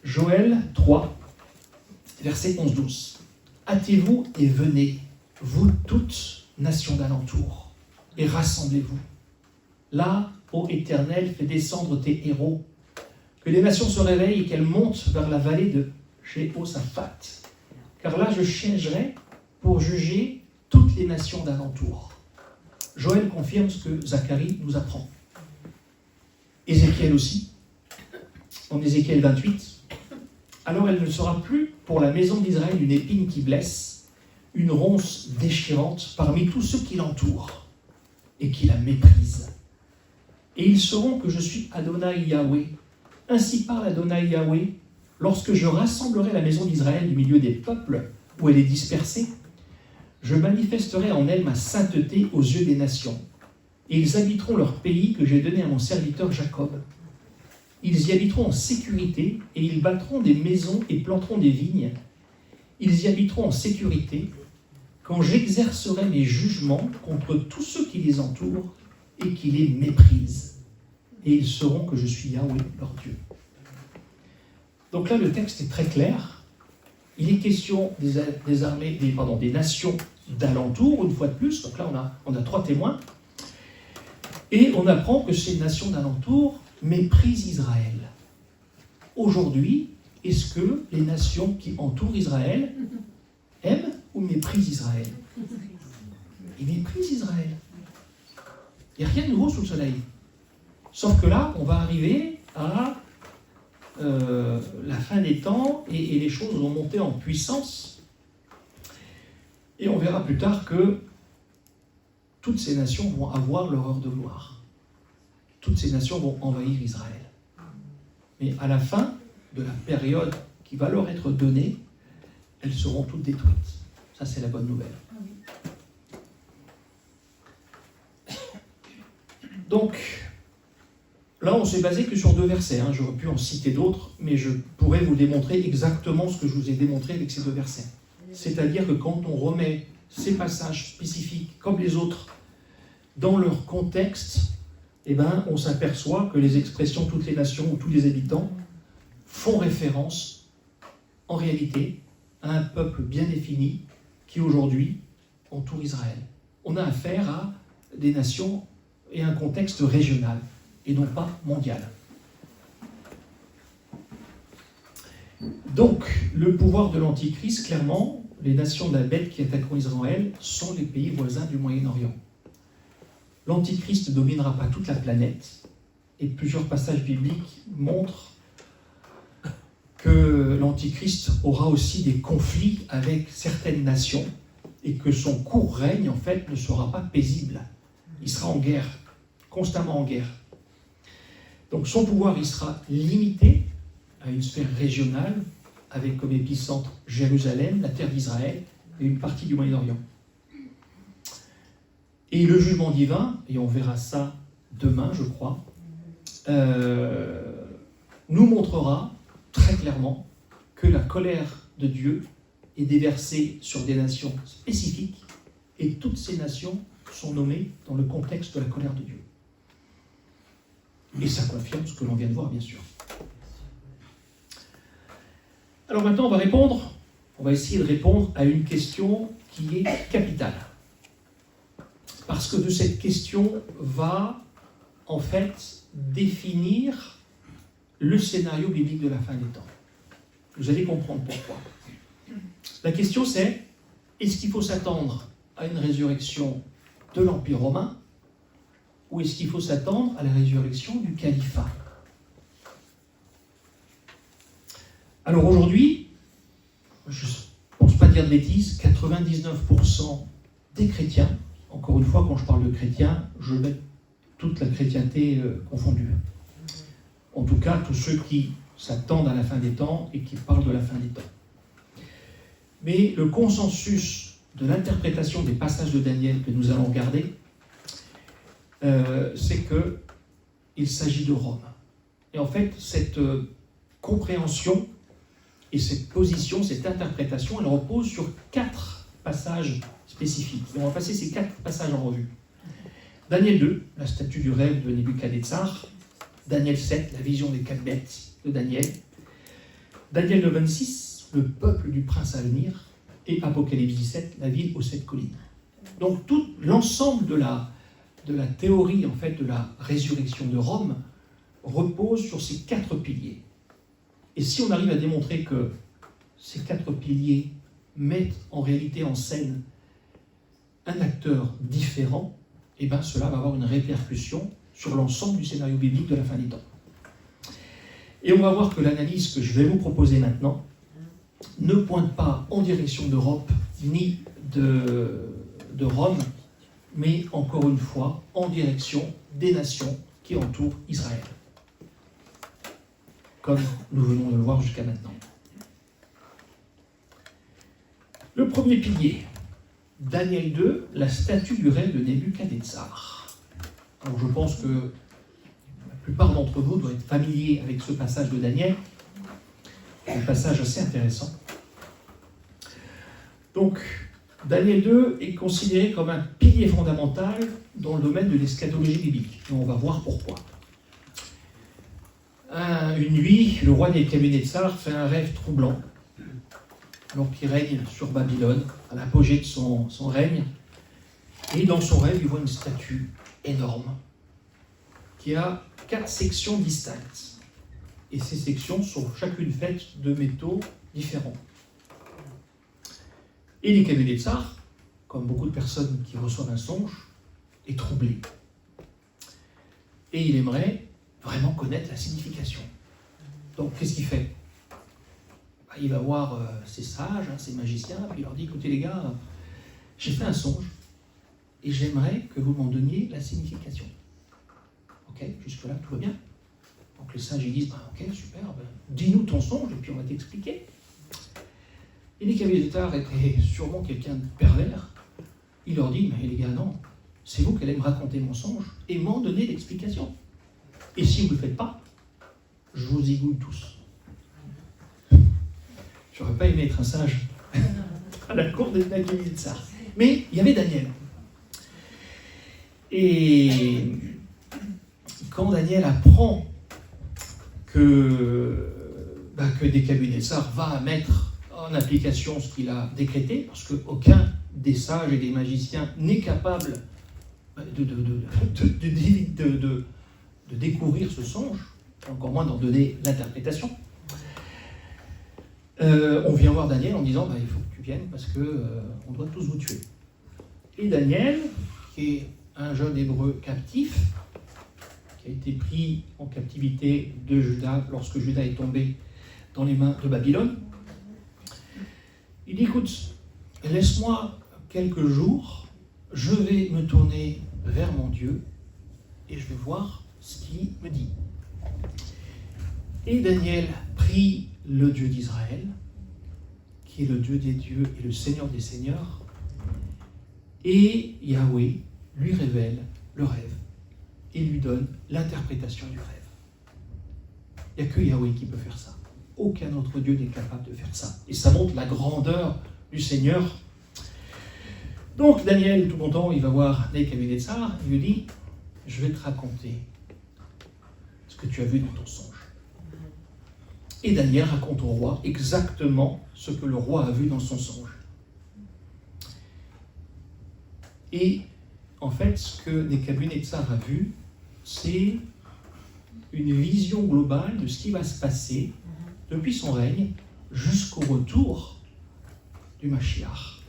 Speaker 1: Joël 3, verset 11-12. Hâtez-vous et venez, vous toutes, nations d'alentour, et rassemblez-vous. Là, ô Éternel, fais descendre tes héros, que les nations se réveillent et qu'elles montent vers la vallée de Jéhosaphat. Car là, je siégerai pour juger toutes les nations d'alentour. Joël confirme ce que Zacharie nous apprend. Ézéchiel aussi, en Ézéchiel 28. Alors elle ne sera plus pour la maison d'Israël une épine qui blesse, une ronce déchirante parmi tous ceux qui l'entourent et qui la méprisent. Et ils sauront que je suis Adonai Yahweh. Ainsi parle Adonai Yahweh, lorsque je rassemblerai la maison d'Israël du milieu des peuples où elle est dispersée, je manifesterai en elle ma sainteté aux yeux des nations, et ils habiteront leur pays que j'ai donné à mon serviteur Jacob. Ils y habiteront en sécurité, et ils bâtiront des maisons et planteront des vignes. Ils y habiteront en sécurité, quand j'exercerai mes jugements contre tous ceux qui les entourent et qui les méprisent. Et ils sauront que je suis Yahweh, leur Dieu. Donc là, le texte est très clair. Il est question des nations d'alentour, une fois de plus. Donc là, on a 3 témoins. Et on apprend que ces nations d'alentour méprisent Israël. Aujourd'hui, est-ce que les nations qui entourent Israël aiment ou méprisent Israël ? Ils méprisent Israël. Il n'y a rien de nouveau sous le soleil. Sauf que là, on va arriver à la fin des temps et les choses vont monter en puissance. Et on verra plus tard que toutes ces nations vont avoir leur heure de gloire. Toutes ces nations vont envahir Israël. Mais à la fin de la période qui va leur être donnée, elles seront toutes détruites. Ça, c'est la bonne nouvelle. Donc, là, on s'est basé que sur 2 versets. J'aurais pu en citer d'autres, mais je pourrais vous démontrer exactement ce que je vous ai démontré avec ces 2 versets. C'est-à-dire que quand on remet ces passages spécifiques, comme les autres, dans leur contexte, on s'aperçoit que les expressions « toutes les nations » ou « tous les habitants » font référence, en réalité, à un peuple bien défini qui, aujourd'hui, entoure Israël. On a affaire à des nations et un contexte régional, et non pas mondial. Donc, le pouvoir de l'Antichrist, clairement, les nations de la bête qui attaqueront Israël sont les pays voisins du Moyen-Orient. L'Antichrist ne dominera pas toute la planète, et plusieurs passages bibliques montrent que l'Antichrist aura aussi des conflits avec certaines nations, et que son court règne, en fait, ne sera pas paisible. Il sera en guerre, constamment en guerre. Donc son pouvoir, il sera limité à une sphère régionale, avec comme épicentre Jérusalem, la terre d'Israël et une partie du Moyen-Orient. Et le jugement divin, et on verra ça demain, je crois, nous montrera très clairement que la colère de Dieu est déversée sur des nations spécifiques, et toutes ces nations sont nommées dans le contexte de la colère de Dieu. Et ça confirme ce que l'on vient de voir, bien sûr. Alors maintenant, on va essayer de répondre à une question qui est capitale. Parce que de cette question va, en fait, définir le scénario biblique de la fin des temps. Vous allez comprendre pourquoi. La question c'est, est-ce qu'il faut s'attendre à une résurrection de l'Empire romain, ou est-ce qu'il faut s'attendre à la résurrection du califat? Alors aujourd'hui, je ne pense pas dire de bêtises, 99% des chrétiens, encore une fois, quand je parle de chrétiens, je mets toute la chrétienté confondue. En tout cas, tous ceux qui s'attendent à la fin des temps et qui parlent de la fin des temps. Mais le consensus de l'interprétation des passages de Daniel que nous allons regarder, c'est qu'il s'agit de Rome. Et en fait, cette compréhension et cette position, cette interprétation, elle repose sur 4 passages spécifiques. Et on va passer ces 4 passages en revue. Daniel 2, la statue du rêve de Nebuchadnezzar. Daniel 7, la vision des 4 bêtes de Daniel. Daniel 26, le peuple du prince à venir. Et Apocalypse 17, la ville aux 7 collines. Donc tout l'ensemble de la théorie, en fait, de la résurrection de Rome repose sur ces 4 piliers. Et si on arrive à démontrer que ces 4 piliers mettent en réalité en scène un acteur différent, eh bien cela va avoir une répercussion sur l'ensemble du scénario biblique de la fin des temps. Et on va voir que l'analyse que je vais vous proposer maintenant ne pointe pas en direction d'Europe ni de Rome, mais encore une fois en direction des nations qui entourent Israël, comme nous venons de le voir jusqu'à maintenant. Le premier pilier, Daniel 2, la statue du rêve de Nebuchadnezzar. Alors je pense que la plupart d'entre vous doivent être familiers avec ce passage de Daniel, un passage assez intéressant. Donc, Daniel 2 est considéré comme un pilier fondamental dans le domaine de l'eschatologie biblique. Et on va voir pourquoi. Une nuit, le roi Nebuchadnezzar fait un rêve troublant, alors qu'il règne sur Babylone, à l'apogée de son règne. Et dans son rêve, il voit une statue énorme, qui a 4 sections distinctes. Et ces sections sont chacune faites de métaux différents. Et Nebuchadnezzar, comme beaucoup de personnes qui reçoivent un songe, est troublé. Et il aimerait vraiment connaître la signification. Donc, qu'est-ce qu'il fait? Il va voir ses sages, ses magiciens, puis il leur dit, écoutez les gars, j'ai fait un songe, et j'aimerais que vous m'en donniez la signification. Ok, jusque-là, tout va bien. Donc les sages, ils disent, ok, super, dis-nous ton songe, et puis on va t'expliquer. Et Nebuchadnezzar était sûrement quelqu'un de pervers. Il leur dit, mais les gars, non, c'est vous qui allez me raconter mon songe et m'en donner l'explication. Et si vous ne le faites pas, je vous égouille tous. J'aurais pas aimé être un sage à la cour de Nebuchadnezzar. Mais il y avait Daniel. Et quand Daniel apprend que Nebuchadnezzar va mettre en application ce qu'il a décrété, parce qu'aucun des sages et des magiciens n'est capable de découvrir ce songe, encore moins d'en donner l'interprétation. on vient voir Daniel en disant il faut que tu viennes parce qu'on doit tous vous tuer. Et Daniel, qui est un jeune hébreu captif, qui a été pris en captivité de Juda lorsque Juda est tombé dans les mains de Babylone, il dit écoute, laisse-moi quelques jours, je vais me tourner vers mon Dieu et je vais voir ce qu'il me dit. Et Daniel prie le Dieu d'Israël, qui est le Dieu des dieux et le Seigneur des seigneurs, et Yahweh lui révèle le rêve et lui donne l'interprétation du rêve. Il n'y a que Yahweh qui peut faire ça. Aucun autre Dieu n'est capable de faire ça. Et ça montre la grandeur du Seigneur. Donc Daniel, tout content, il va voir Nebuchadnezzar, il lui dit « Je vais te raconter ce que tu as vu dans ton songe. » Et Daniel raconte au roi exactement ce que le roi a vu dans son songe. Et en fait, ce que Nebuchadnezzar a vu, c'est une vision globale de ce qui va se passer depuis son règne jusqu'au retour du Mashiach.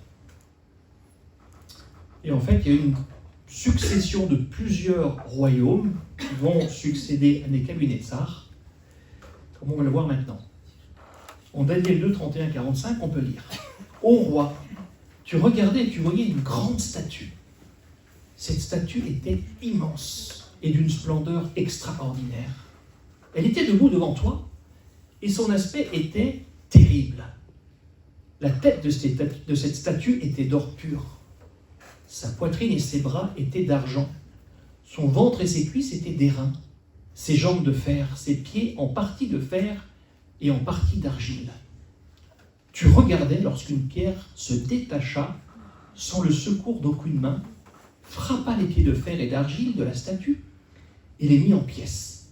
Speaker 1: Et en fait, il y a une succession de plusieurs royaumes qui vont succéder à Nebuchadnezzar, comme on va le voir maintenant. En Daniel 2, 31-45, on peut lire « Ô roi, tu regardais et tu voyais une grande statue. Cette statue était immense et d'une splendeur extraordinaire. Elle était debout devant toi et son aspect était terrible. La tête de cette statue était d'or pur. Sa poitrine et ses bras étaient d'argent. Son ventre et ses cuisses étaient d'airain. Ses jambes de fer, ses pieds en partie de fer et en partie d'argile. Tu regardais lorsqu'une pierre se détacha sans le secours d'aucune main, frappa les pieds de fer et d'argile de la statue et les mit en pièces.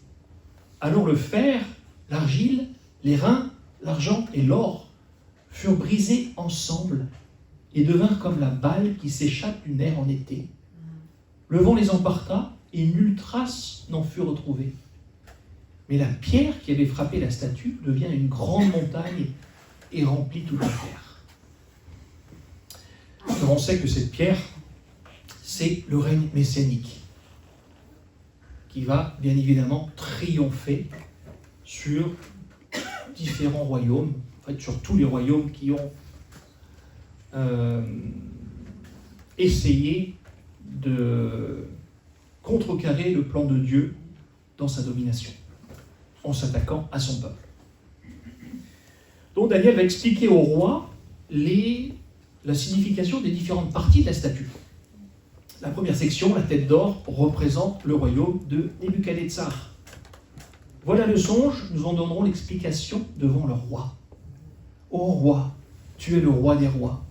Speaker 1: Alors le fer, l'argile, les reins, l'argent et l'or furent brisés ensemble et devinrent comme la balle qui s'échappe du nerf en été. Le vent les emporta et nulle trace n'en fut retrouvée. Mais la pierre qui avait frappé la statue devient une grande montagne et remplit toute la terre. Alors on sait que cette pierre, c'est le règne messianique, qui va bien évidemment triompher sur différents royaumes, en fait sur tous les royaumes qui ont essayé de contrecarrer le plan de Dieu dans sa domination, en s'attaquant à son peuple. Donc Daniel va expliquer au roi la signification des différentes parties de la statue. La première section, la tête d'or, représente le royaume de Nebuchadnezzar. Voilà le songe, nous en donnerons l'explication devant le roi. Ô roi, tu es le roi des rois,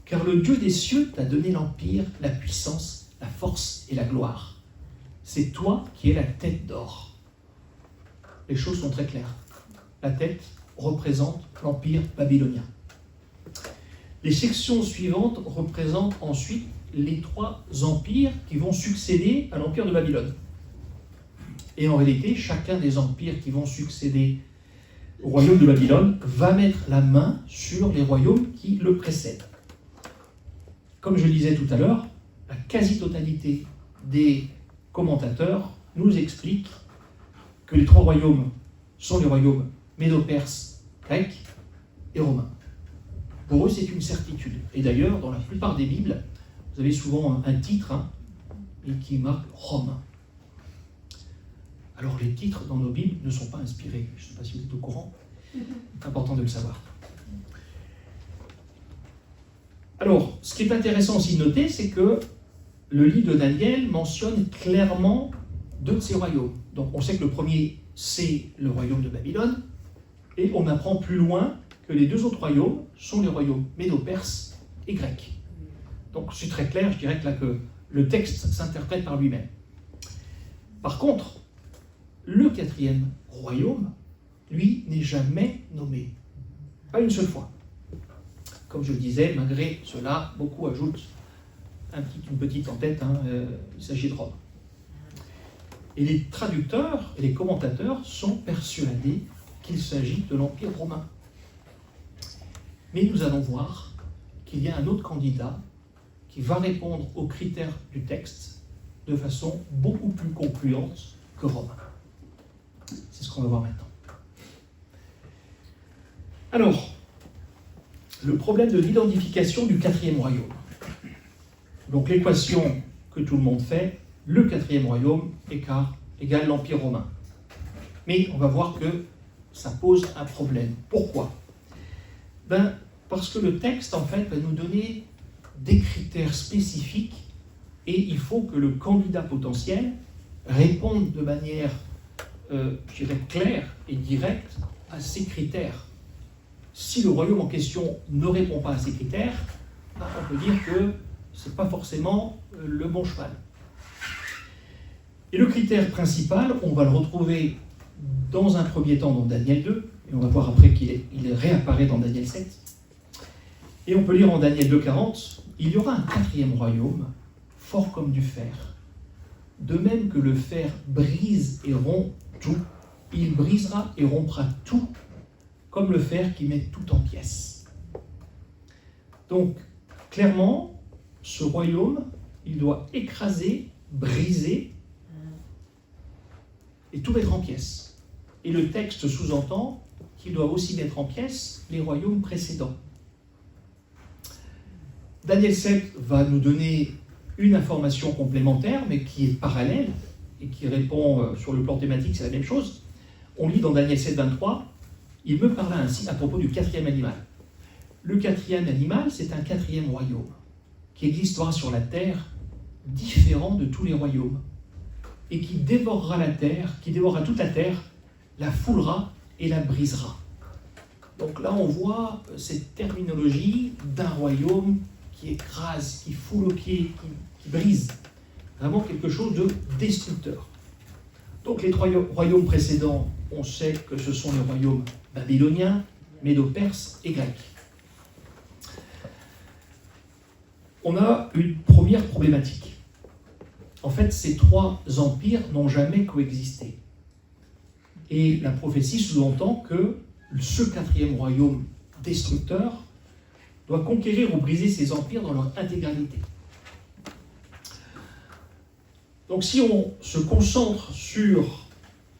Speaker 1: car le Dieu des cieux t'a donné l'empire, la puissance, la force et la gloire. C'est toi qui es la tête d'or. Les choses sont très claires. La tête représente l'empire babylonien. Les sections suivantes représentent ensuite les trois empires qui vont succéder à l'empire de Babylone. Et en réalité, chacun des empires qui vont succéder au royaume de Babylone va mettre la main sur les royaumes qui le précèdent. Comme je le disais tout à l'heure, la quasi-totalité des commentateurs nous expliquent que les trois royaumes sont les royaumes médo-perse, grec et romain. Pour eux, c'est une certitude. Et d'ailleurs, dans la plupart des Bibles, vous avez souvent un titre qui marque Rome. Alors, les titres dans nos Bibles ne sont pas inspirés. Je ne sais pas si vous êtes au courant. C'est important de le savoir. Alors, ce qui est intéressant aussi de noter, c'est que le livre de Daniel mentionne clairement deux de ces royaumes. Donc, on sait que le premier, c'est le royaume de Babylone, et on apprend plus loin que les deux autres royaumes sont les royaumes médo-perse et grec. Donc, c'est très clair, je dirais que le texte s'interprète par lui-même. Par contre, le quatrième royaume, lui, n'est jamais nommé. Pas une seule fois. Comme je le disais, malgré cela, beaucoup ajoutent une petite en tête, il s'agit de Rome. Et les traducteurs et les commentateurs sont persuadés qu'il s'agit de l'Empire romain. Mais nous allons voir qu'il y a un autre candidat qui va répondre aux critères du texte de façon beaucoup plus concluante que Rome. C'est ce qu'on va voir maintenant. Alors, le problème de l'identification du quatrième royaume. Donc l'équation que tout le monde fait, le quatrième royaume égale l'Empire romain. Mais on va voir que ça pose un problème. Pourquoi ? Parce que le texte, en fait, va nous donner des critères spécifiques et il faut que le candidat potentiel réponde de manière, je dirais, claire et directe à ces critères. Si le royaume en question ne répond pas à ces critères, on peut dire que ce n'est pas forcément le bon cheval. Et le critère principal, on va le retrouver dans un premier temps dans Daniel 2, et on va voir après qu'il réapparaît dans Daniel 7. Et on peut lire en Daniel 2,40, « Il y aura un quatrième royaume, fort comme du fer. De même que le fer brise et rompt tout, il brisera et rompra tout, comme le fer qui met tout en pièces. » Donc, clairement, ce royaume, il doit écraser, briser et tout mettre en pièces. Et le texte sous-entend qu'il doit aussi mettre en pièces les royaumes précédents. Daniel 7 va nous donner une information complémentaire, mais qui est parallèle et qui répond sur le plan thématique, c'est la même chose. On lit dans Daniel 7, 23, « Il me parla ainsi à propos du quatrième animal. Le quatrième animal, c'est un quatrième royaume qui existera sur la terre, différent de tous les royaumes, et qui dévorera la terre, qui dévorera toute la terre, la foulera et la brisera. » Donc là, on voit cette terminologie d'un royaume qui écrase, qui foule aux pieds, qui brise. Vraiment quelque chose de destructeur. Donc les trois royaumes précédents, on sait que ce sont les royaumes babyloniens, médo-perses et grecs. On a une première problématique. En fait, ces trois empires n'ont jamais coexisté. Et la prophétie sous-entend que ce quatrième royaume destructeur doit conquérir ou briser ces empires dans leur intégralité. Donc si on se concentre sur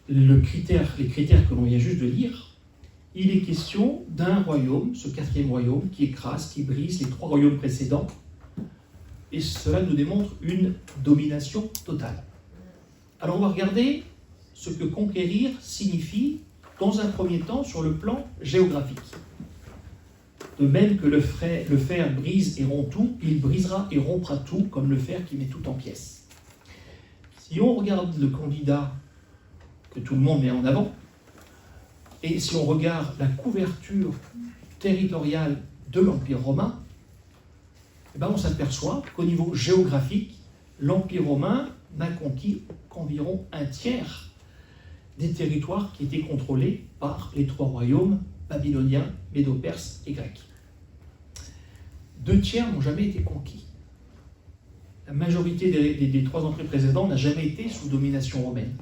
Speaker 1: les critères que l'on vient juste de lire, il est question d'un royaume, ce quatrième royaume, qui écrase, qui brise les trois royaumes précédents, et cela nous démontre une domination totale. Alors on va regarder ce que conquérir signifie dans un premier temps sur le plan géographique. De même que le fer brise et rompt tout, il brisera et rompra tout comme le fer qui met tout en pièces. Si on regarde le candidat que tout le monde met en avant, et si on regarde la couverture territoriale de l'Empire romain, on s'aperçoit qu'au niveau géographique, l'Empire romain n'a conquis qu'environ un tiers des territoires qui étaient contrôlés par les trois royaumes babyloniens, médo-perses et grecs. 2 tiers n'ont jamais été conquis. La majorité des trois empires précédents n'a jamais été sous domination romaine.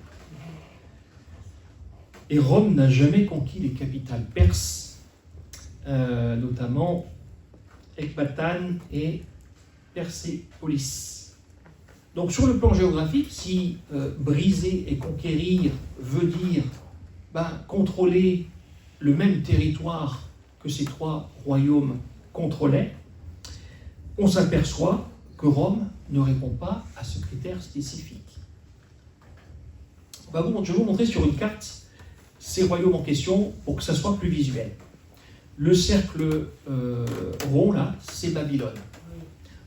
Speaker 1: Et Rome n'a jamais conquis les capitales perses, notamment Ecbatane et Persépolis. Donc sur le plan géographique, si briser et conquérir veut dire contrôler le même territoire que ces trois royaumes contrôlaient, on s'aperçoit que Rome ne répond pas à ce critère spécifique. Je vais vous montrer sur une carte ces royaumes en question pour que ça soit plus visuel. Le cercle rond, là, c'est Babylone.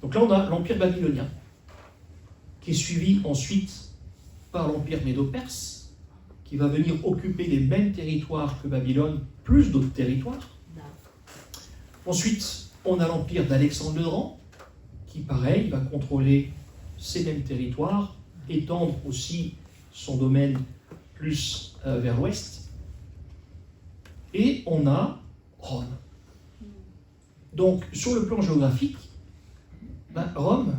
Speaker 1: Donc là, on a l'Empire babylonien, qui est suivi ensuite par l'Empire médo-perse, qui va venir occuper les mêmes territoires que Babylone, plus d'autres territoires. Ensuite, on a l'Empire d'Alexandre le Grand, qui, pareil, va contrôler ces mêmes territoires, étendre aussi son domaine plus vers l'ouest. Et on a Rome. Donc, sur le plan géographique, Rome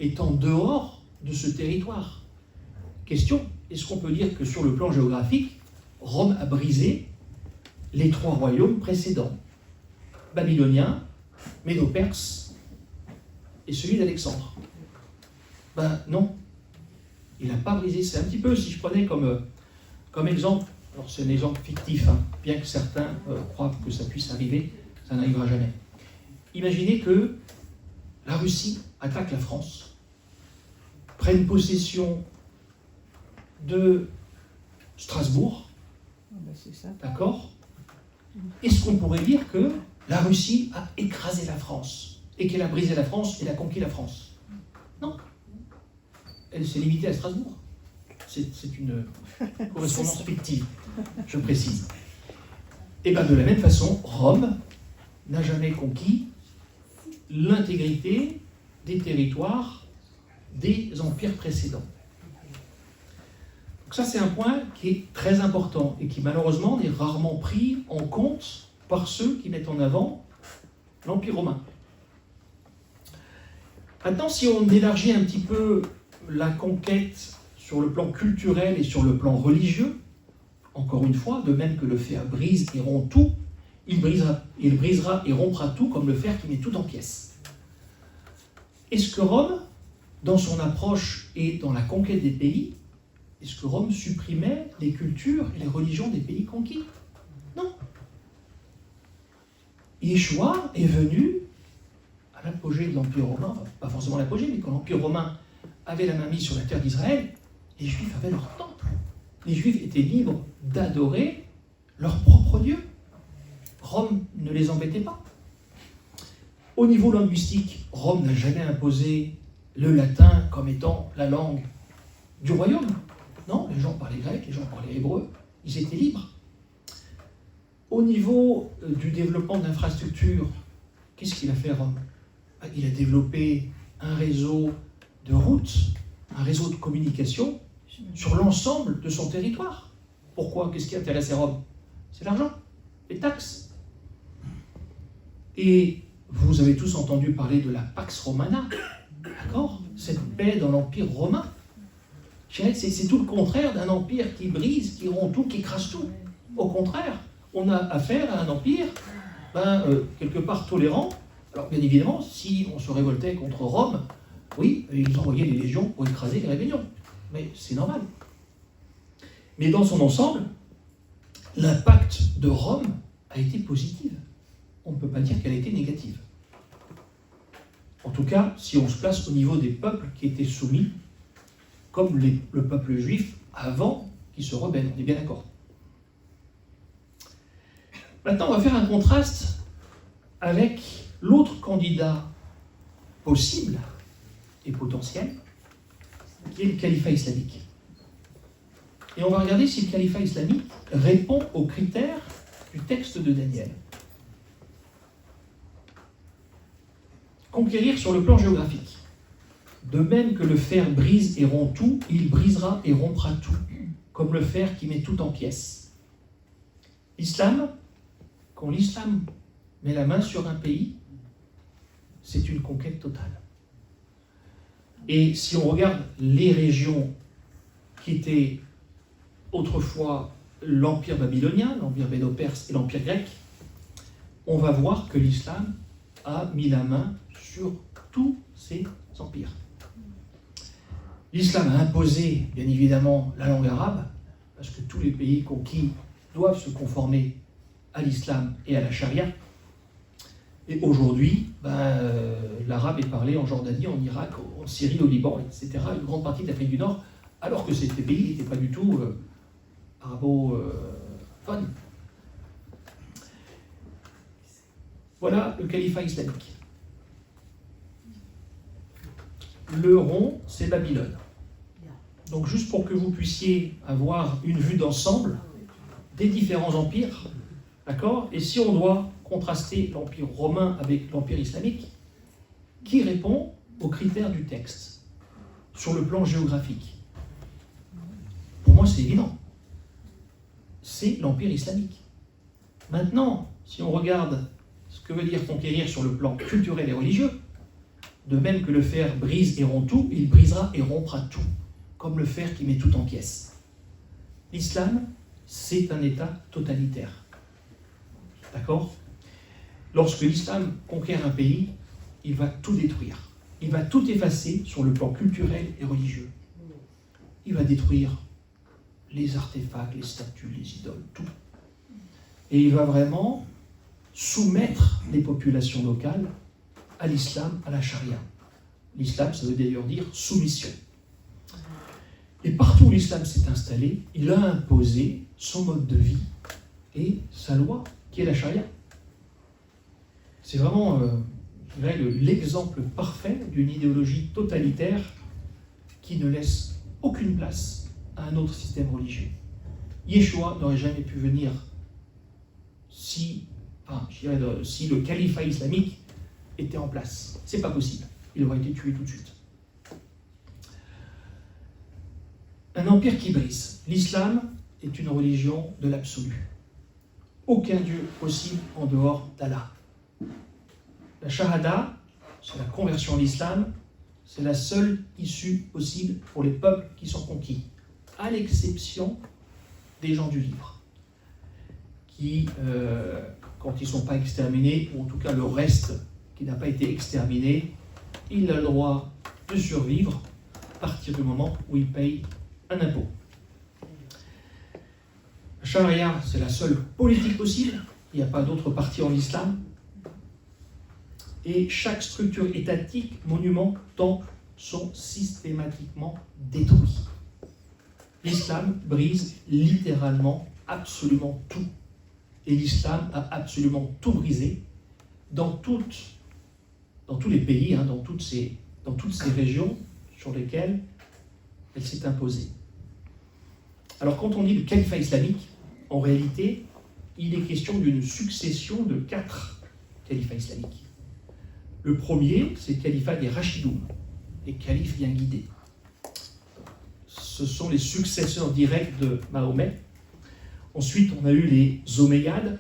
Speaker 1: est en dehors de ce territoire. Question, est-ce qu'on peut dire que sur le plan géographique, Rome a brisé les trois royaumes précédents? babylonien, médo-perse et celui d'Alexandre. Ben non, il n'a pas brisé. C'est un petit peu, si je prenais comme exemple, alors c'est un exemple fictif, hein, bien que certains croient que ça puisse arriver, ça n'arrivera jamais. Imaginez que la Russie attaque la France, prenne possession de Strasbourg, d'accord? Est-ce qu'on pourrait dire que la Russie a écrasé la France et qu'elle a brisé la France et a conquis la France? Non. Elle s'est limitée à Strasbourg. C'est une correspondance fictive, je précise. Et bien de la même façon, Rome n'a jamais conquis l'intégrité des territoires des empires précédents. Donc ça, c'est un point qui est très important et qui malheureusement n'est rarement pris en compte par ceux qui mettent en avant l'Empire romain. Maintenant, si on élargit un petit peu la conquête sur le plan culturel et sur le plan religieux, encore une fois, de même que le fer brise et rompt tout, il brisera et rompra tout comme le fer qui met tout en pièces. Est-ce que Rome, dans son approche et dans la conquête des pays, est-ce que Rome supprimait les cultures et les religions des pays conquis? Non. Yeshua est venu à l'apogée de l'Empire romain, enfin, pas forcément l'apogée, mais quand l'Empire romain avait la main mise sur la terre d'Israël, les Juifs avaient leur temple. Les Juifs étaient libres d'adorer leur propre Dieu. Rome ne les embêtait pas. Au niveau linguistique, Rome n'a jamais imposé le latin comme étant la langue du royaume. Non, les gens parlaient grec, les gens parlaient hébreu, ils étaient libres. Au niveau du développement d'infrastructures, qu'est-ce qu'il a fait Rome? Il a développé un réseau de routes, un réseau de communication sur l'ensemble de son territoire. Pourquoi? Qu'est-ce qui intéressait Rome? C'est l'argent, les taxes. Et vous avez tous entendu parler de la Pax Romana, d'accord? Cette paix dans l'Empire romain. C'est tout le contraire d'un empire qui brise, qui rompt tout, qui écrase tout. Au contraire, on a affaire à un empire quelque part tolérant. Alors bien évidemment, si on se révoltait contre Rome, oui, ils envoyaient les légions pour écraser les rébellions. Mais c'est normal. Mais dans son ensemble, l'impact de Rome a été positif. On ne peut pas dire qu'elle a été négative. En tout cas, si on se place au niveau des peuples qui étaient soumis, comme le peuple juif avant qu'il se rebelle, on est bien d'accord. Maintenant, on va faire un contraste avec l'autre candidat possible et potentiel, qui est le califat islamique. Et on va regarder si le califat islamique répond aux critères du texte de Daniel. Conquérir sur le plan géographique. De même que le fer brise et rompt tout, il brisera et rompra tout, comme le fer qui met tout en pièces. L'islam, quand l'islam met la main sur un pays, c'est une conquête totale. Et si on regarde les régions qui étaient autrefois l'empire babylonien, l'empire médo-perse et l'empire grec, on va voir que l'islam a mis la main sur tous ces empires. L'islam a imposé, bien évidemment, la langue arabe, parce que tous les pays conquis doivent se conformer à l'islam et à la charia. Et aujourd'hui, l'arabe est parlé en Jordanie, en Irak, en Syrie, au Liban, etc., une grande partie de l'Afrique du Nord, alors que ces pays n'étaient pas du tout arabo-phones. Voilà le califat islamique. Le rond, c'est Babylone. Donc juste pour que vous puissiez avoir une vue d'ensemble des différents empires, d'accord? Et si on doit contraster l'empire romain avec l'empire islamique, qui répond aux critères du texte sur le plan géographique? Pour moi, c'est évident. C'est l'empire islamique. Maintenant, si on regarde ce que veut dire conquérir sur le plan culturel et religieux, de même que le fer brise et rompt tout, il brisera et rompra tout, comme le fer qui met tout en pièces. L'islam, c'est un État totalitaire. D'accord? lorsque l'islam conquiert un pays, il va tout détruire. Il va tout effacer sur le plan culturel et religieux. Il va détruire les artefacts, les statues, les idoles, tout. Et il va vraiment soumettre les populations locales à l'islam, à la charia. L'islam, ça veut d'ailleurs dire soumission. Et partout où l'islam s'est installé, il a imposé son mode de vie et sa loi, qui est la charia. C'est vraiment l'exemple parfait d'une idéologie totalitaire qui ne laisse aucune place à un autre système religieux. Yeshua n'aurait jamais pu venir si le califat islamique était en place. C'est pas possible. Il aurait été tué tout de suite. Un empire qui brise. L'islam est une religion de l'absolu. Aucun Dieu possible en dehors d'Allah. La shahada, c'est la conversion à l'islam, c'est la seule issue possible pour les peuples qui sont conquis, à l'exception des gens du livre, qui, quand ils ne sont pas exterminés, ou en tout cas le reste qui n'a pas été exterminé, il a le droit de survivre à partir du moment où il paye un impôt. La charia, c'est la seule politique possible, il n'y a pas d'autre parti en islam, et chaque structure étatique, monument, temple, sont systématiquement détruits. L'islam brise littéralement absolument tout. Et l'islam a absolument tout brisé dans tous les pays, dans toutes ces régions sur lesquelles elle s'est imposée. Alors quand on dit le califat islamique, en réalité, il est question d'une succession de 4 califats islamiques. Le premier, c'est le califat des Rachidoum, les califes bien guidés. Ce sont les successeurs directs de Mahomet. Ensuite, on a eu les Omeyyades,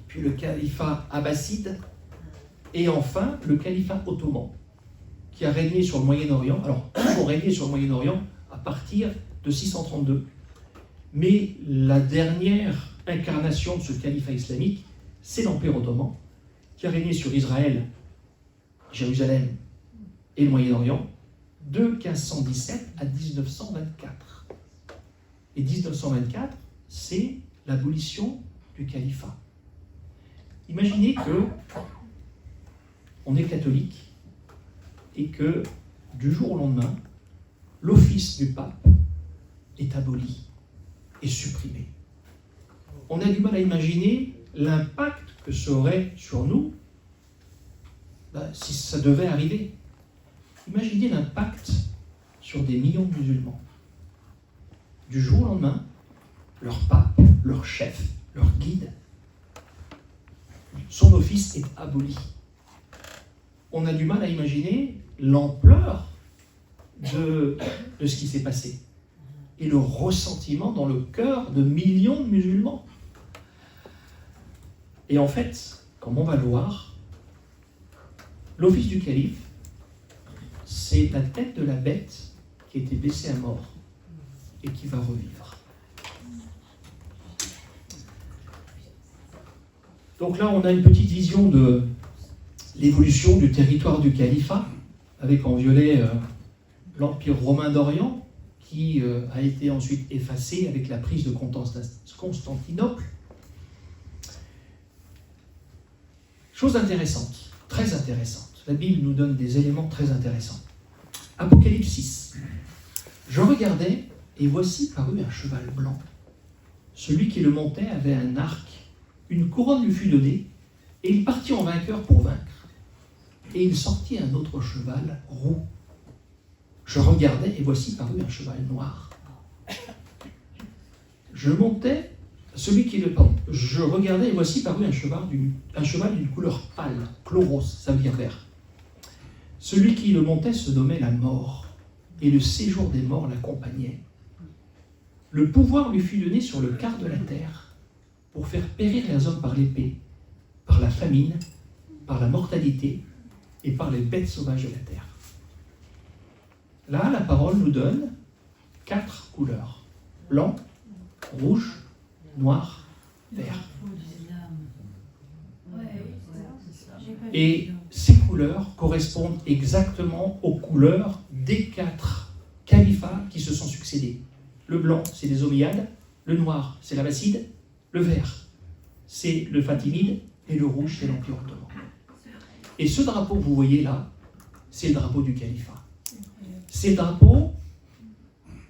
Speaker 1: puis le califat abbasside, et enfin le califat ottoman, qui a régné sur le Moyen-Orient. Alors, ils ont régné sur le Moyen-Orient à partir de 632. Mais la dernière incarnation de ce califat islamique, c'est l'Empire ottoman, qui a régné sur Israël, Jérusalem et le Moyen-Orient de 1517 à 1924. Et 1924, c'est l'abolition du califat. Imaginez que on est catholique et que du jour au lendemain, l'office du pape est aboli et supprimé. On a du mal à imaginer l'impact que ça aurait sur nous si ça devait arriver. Imaginez l'impact sur des millions de musulmans. Du jour au lendemain, leur pape, leur chef, leur guide, son office est aboli. On a du mal à imaginer l'ampleur de ce qui s'est passé et le ressentiment dans le cœur de millions de musulmans. Et en fait, comme on va le voir, l'office du calife, c'est la tête de la bête qui a été blessée à mort et qui va revivre. Donc là, on a une petite vision de l'évolution du territoire du califat, avec en violet l'Empire romain d'Orient, qui a été ensuite effacé avec la prise de Constantinople. Chose intéressante, très intéressante. La Bible nous donne des éléments très intéressants. Apocalypse 6. Je regardais, et voici parut un cheval blanc. Celui qui le montait avait un arc. Une couronne lui fut donnée, et il partit en vainqueur pour vaincre. Et il sortit un autre cheval roux. Je regardais, et voici parut un cheval noir. Je regardais, et voici parut un cheval d'une couleur pâle, chloros, ça veut dire vert. Celui qui le montait se nommait la mort, et le séjour des morts l'accompagnait. Le pouvoir lui fut donné sur le quart de la terre, pour faire périr les hommes par l'épée, par la famine, par la mortalité et par les bêtes sauvages de la terre. Là, la parole nous donne 4 couleurs. Blanc, rouge, noir, vert. Et ces couleurs correspondent exactement aux couleurs des 4 califats qui se sont succédés. Le blanc, c'est les Omeyyades, le noir, c'est l'Abbasside, le vert, c'est le Fatimide, et le rouge, c'est l'Empire ottoman. Et ce drapeau que vous voyez là, c'est le drapeau du califat. C'est le drapeau,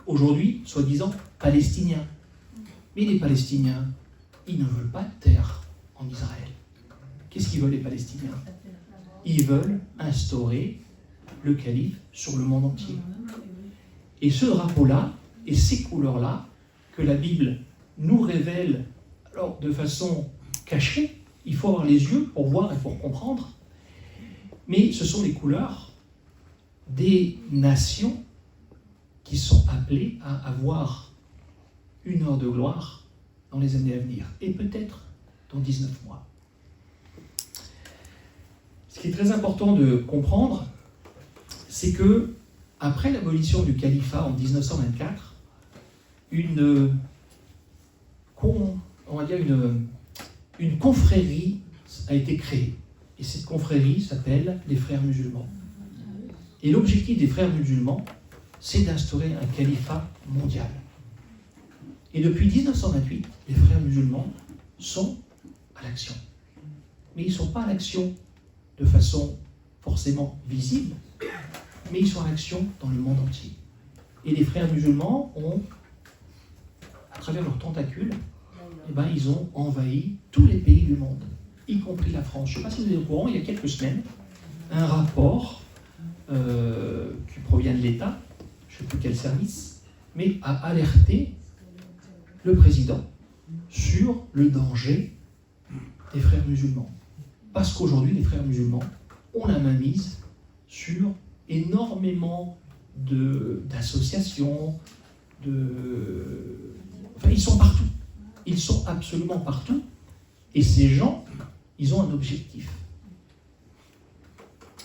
Speaker 1: aujourd'hui, soi-disant, palestinien. Mais les Palestiniens, ils ne veulent pas de terre en Israël. Qu'est-ce qu'ils veulent, les Palestiniens? Ils veulent instaurer le calife sur le monde entier. Et ce drapeau-là, et ces couleurs-là, que la Bible nous révèle alors, de façon cachée, il faut avoir les yeux pour voir et pour comprendre, mais ce sont les couleurs des nations qui sont appelées à avoir une heure de gloire dans les années à venir, et peut-être dans 19 mois. Ce qui est très important de comprendre, c'est que après l'abolition du califat en 1924, une confrérie a été créée. Et cette confrérie s'appelle les Frères musulmans. Et l'objectif des Frères musulmans, c'est d'instaurer un califat mondial. Et depuis 1928, les Frères musulmans sont à l'action. Mais ils ne sont pas à l'action de façon forcément visible, mais ils sont à l'action dans le monde entier. Et les Frères musulmans ont, à travers leurs tentacules, ils ont envahi tous les pays du monde, y compris la France. Je ne sais pas si vous êtes au courant, il y a quelques semaines, un rapport qui provient de l'État, je ne sais plus quel service, mais a alerté le président sur le danger des Frères musulmans. Parce qu'aujourd'hui, les Frères musulmans ont la main mise sur énormément d'associations, Enfin, ils sont partout. Ils sont absolument partout. Et ces gens, ils ont un objectif.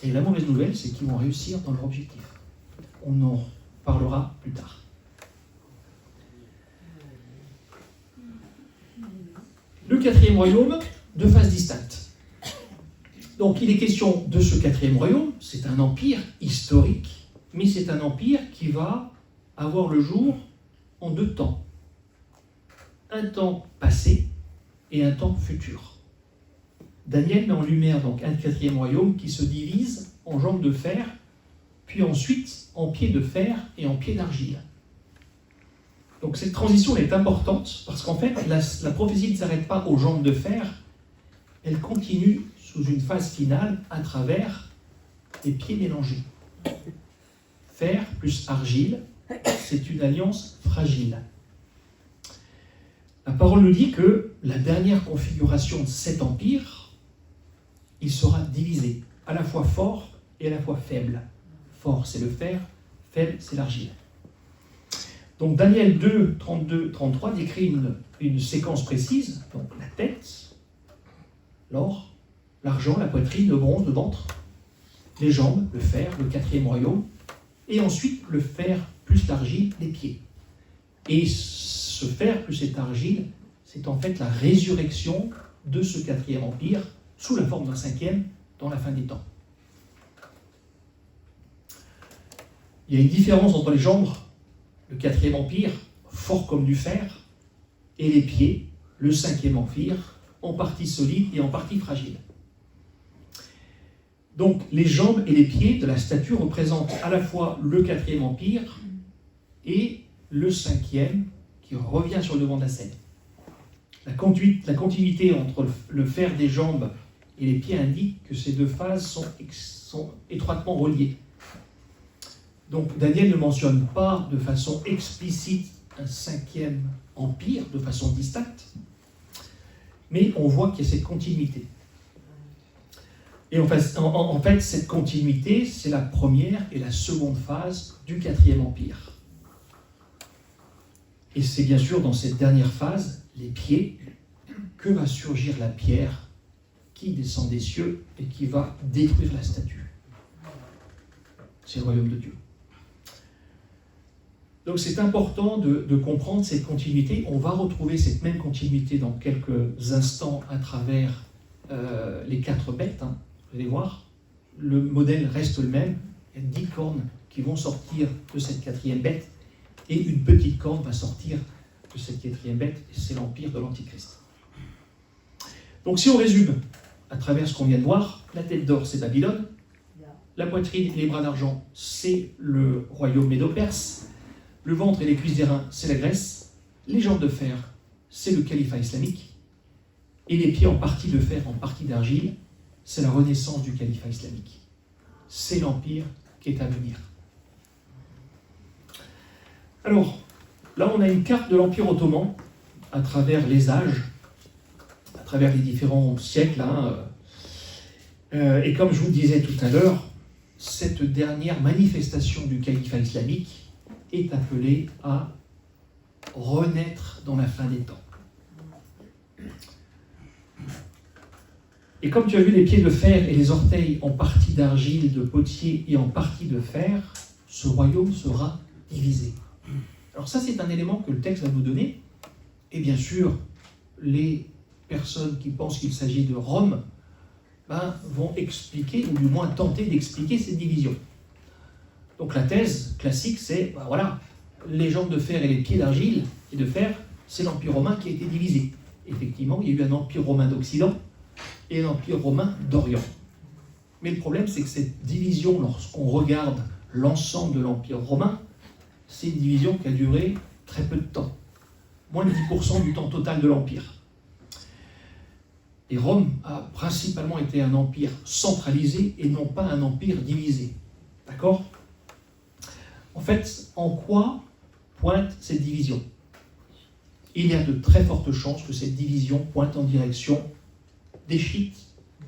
Speaker 1: Et la mauvaise nouvelle, c'est qu'ils vont réussir dans leur objectif. On en parlera plus tard. Le 4e royaume, 2 phases distinctes. Donc il est question de ce 4e royaume, c'est un empire historique, mais c'est un empire qui va avoir le jour en 2 temps. Un temps passé et un temps futur. Daniel met en lumière donc un 4e royaume qui se divise en jambes de fer, puis ensuite en pieds de fer et en pieds d'argile. Donc cette transition est importante parce qu'en fait la prophétie ne s'arrête pas aux jambes de fer, elle continue sous une phase finale à travers les pieds mélangés. Fer plus argile, c'est une alliance fragile. La parole nous dit que la dernière configuration de cet empire, il sera divisé, à la fois fort et à la fois faible. Fort, c'est le fer, faible, c'est l'argile. Donc Daniel 2, 32, 33 décrit une séquence précise, donc la tête, l'or, l'argent, la poitrine, le bronze, le ventre, les jambes, le fer, le 4e royaume, et ensuite le fer plus l'argile, les pieds. Et ce fer plus cette argile, c'est en fait la résurrection de ce 4e empire sous la forme d'un 5e dans la fin des temps. Il y a une différence entre les jambes, le 4e empire, fort comme du fer, et les pieds, le 5e empire, en partie solide et en partie fragile. Donc les jambes et les pieds de la statue représentent à la fois le 4e empire et le 5e qui revient sur le devant de la scène. La continuité entre le fer des jambes et les pieds indique que ces 2 phases sont étroitement reliées. Donc Daniel ne mentionne pas de façon explicite un 5e empire de façon distincte, mais on voit qu'il y a cette continuité. Et en fait, cette continuité, c'est la première et la seconde phase du 4e empire. Et c'est bien sûr dans cette dernière phase, les pieds, que va surgir la pierre qui descend des cieux et qui va détruire la statue. C'est le royaume de Dieu. Donc c'est important de comprendre cette continuité. On va retrouver cette même continuité dans quelques instants à travers les 4 bêtes. Vous allez voir, le modèle reste le même. Il y a 10 cornes qui vont sortir de cette quatrième bête, et une petite corne va sortir de cette quatrième bête, et c'est l'empire de l'Antichrist. Donc si on résume, à travers ce qu'on vient de voir, la tête d'or, c'est Babylone, la poitrine et les bras d'argent, c'est le royaume médo-perse, le ventre et les cuisses d'airain, c'est la Grèce, les jambes de fer, c'est le califat islamique, et les pieds en partie de fer, en partie d'argile, c'est la renaissance du califat islamique. C'est l'empire qui est à venir. Alors, là on a une carte de l'Empire ottoman, à travers les âges, à travers les différents siècles, et comme je vous le disais tout à l'heure, cette dernière manifestation du califat islamique est appelée à renaître dans la fin des temps. Et comme tu as vu les pieds de fer et les orteils en partie d'argile, de potier et en partie de fer, ce royaume sera divisé. Alors ça, c'est un élément que le texte va nous donner. Et bien sûr, les personnes qui pensent qu'il s'agit de Rome vont expliquer, ou du moins tenter d'expliquer cette division. Donc la thèse classique, c'est, voilà, les jambes de fer et les pieds d'argile et de fer, c'est l'Empire romain qui a été divisé. Effectivement, il y a eu un Empire romain d'Occident et un Empire romain d'Orient. Mais le problème, c'est que cette division, lorsqu'on regarde l'ensemble de l'Empire romain, c'est une division qui a duré très peu de temps. Moins de 10% du temps total de l'Empire. Et Rome a principalement été un empire centralisé et non pas un empire divisé. D'accord ? En fait, en quoi pointe cette division ? Il y a de très fortes chances que cette division pointe en direction des chiites,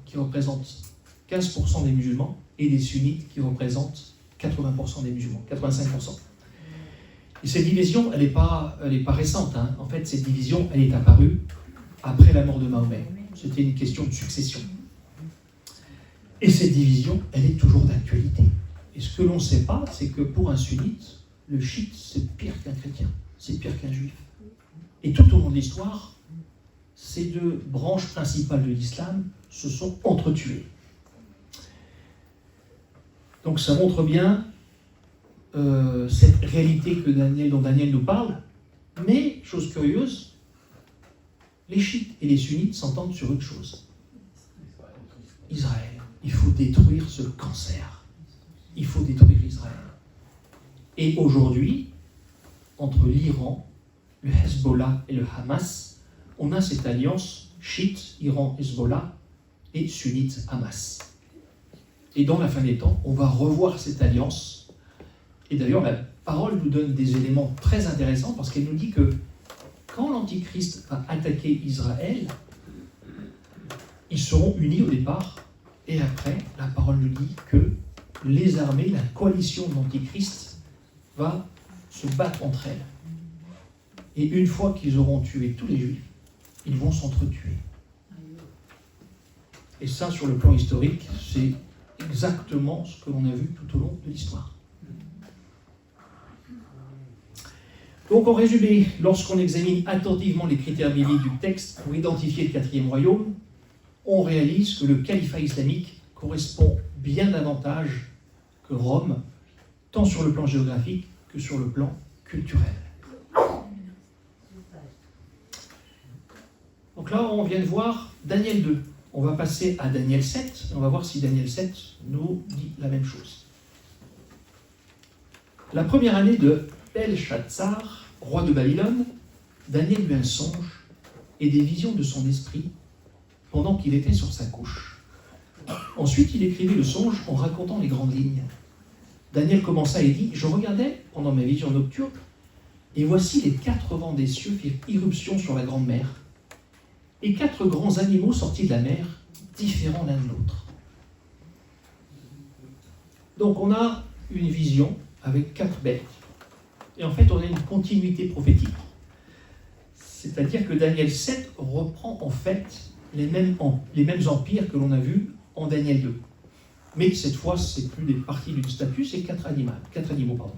Speaker 1: qui représentent 15% des musulmans, et des sunnites, qui représentent 80% des musulmans, 85%. Et cette division, elle n'est pas récente. En fait, cette division, elle est apparue après la mort de Mahomet. C'était une question de succession. Et cette division, elle est toujours d'actualité. Et ce que l'on ne sait pas, c'est que pour un sunnite, le chiite, c'est pire qu'un chrétien, c'est pire qu'un juif. Et tout au long de l'histoire, ces deux branches principales de l'islam se sont entretuées. Donc ça montre bien cette réalité dont Daniel nous parle. Mais, chose curieuse, les chiites et les sunnites s'entendent sur une chose. Israël. Il faut détruire ce cancer. Il faut détruire Israël. Et aujourd'hui, entre l'Iran, le Hezbollah et le Hamas, on a cette alliance chiite, Iran, Hezbollah et sunnite, Hamas. Et dans la fin des temps, on va revoir cette alliance. Et d'ailleurs, la parole nous donne des éléments très intéressants parce qu'elle nous dit que quand l'Antichrist va attaquer Israël, ils seront unis au départ, et après, la parole nous dit que les armées, la coalition de l'Antichrist, va se battre entre elles. Et une fois qu'ils auront tué tous les Juifs, ils vont s'entretuer. Et ça, sur le plan historique, c'est exactement ce que l'on a vu tout au long de l'histoire. Donc, en résumé, lorsqu'on examine attentivement les critères bibliques du texte pour identifier le quatrième royaume, on réalise que le califat islamique correspond bien davantage que Rome, tant sur le plan géographique que sur le plan culturel. Donc là, on vient de voir Daniel 2. On va passer à Daniel 7, et on va voir si Daniel 7 nous dit la même chose. La première année de Belshazzar, roi de Babylone, Daniel eut un songe et des visions de son esprit pendant qu'il était sur sa couche. Ensuite, il écrivit le songe en racontant les grandes lignes. Daniel commença et dit « Je regardais pendant mes visions nocturnes, et voici les 4 vents des cieux firent irruption sur la grande mer, et 4 grands animaux sortis de la mer, différents l'un de l'autre. » Donc on a une vision avec 4 bêtes. Et en fait, on a une continuité prophétique. C'est-à-dire que Daniel 7 reprend en fait les mêmes empires que l'on a vus en Daniel 2. Mais cette fois, ce n'est plus des parties d'une statue, c'est 4 animaux.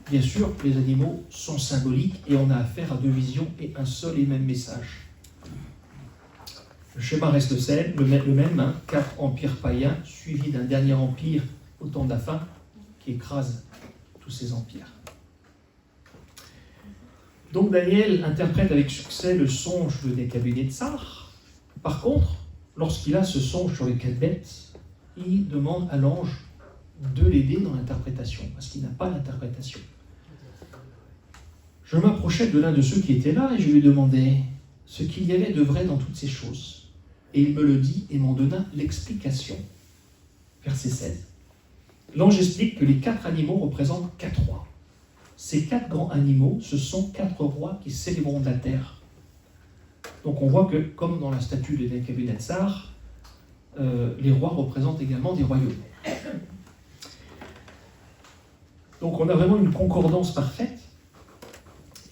Speaker 1: Bien sûr, les animaux sont symboliques et on a affaire à 2 visions et un seul et même message. Le schéma reste le même, hein, 4 empires païens, suivis d'un dernier empire au temps de la fin, qui écrase tous ces empires. Donc Daniel interprète avec succès le songe de Nebuchadnezzar. Par contre, lorsqu'il a ce songe sur les 4 bêtes, il demande à l'ange de l'aider dans l'interprétation, parce qu'il n'a pas d'interprétation. Je m'approchai de l'un de ceux qui étaient là et je lui demandai ce qu'il y avait de vrai dans toutes ces choses. Et il me le dit et m'en donna l'explication. Verset 16. L'ange explique que les 4 animaux représentent 4 rois. Ces 4 grands animaux, ce sont 4 rois qui célébreront de la terre. Donc on voit que, comme dans la statue de Nebuchadnezzar, les rois représentent également des royaumes. Donc on a vraiment une concordance parfaite.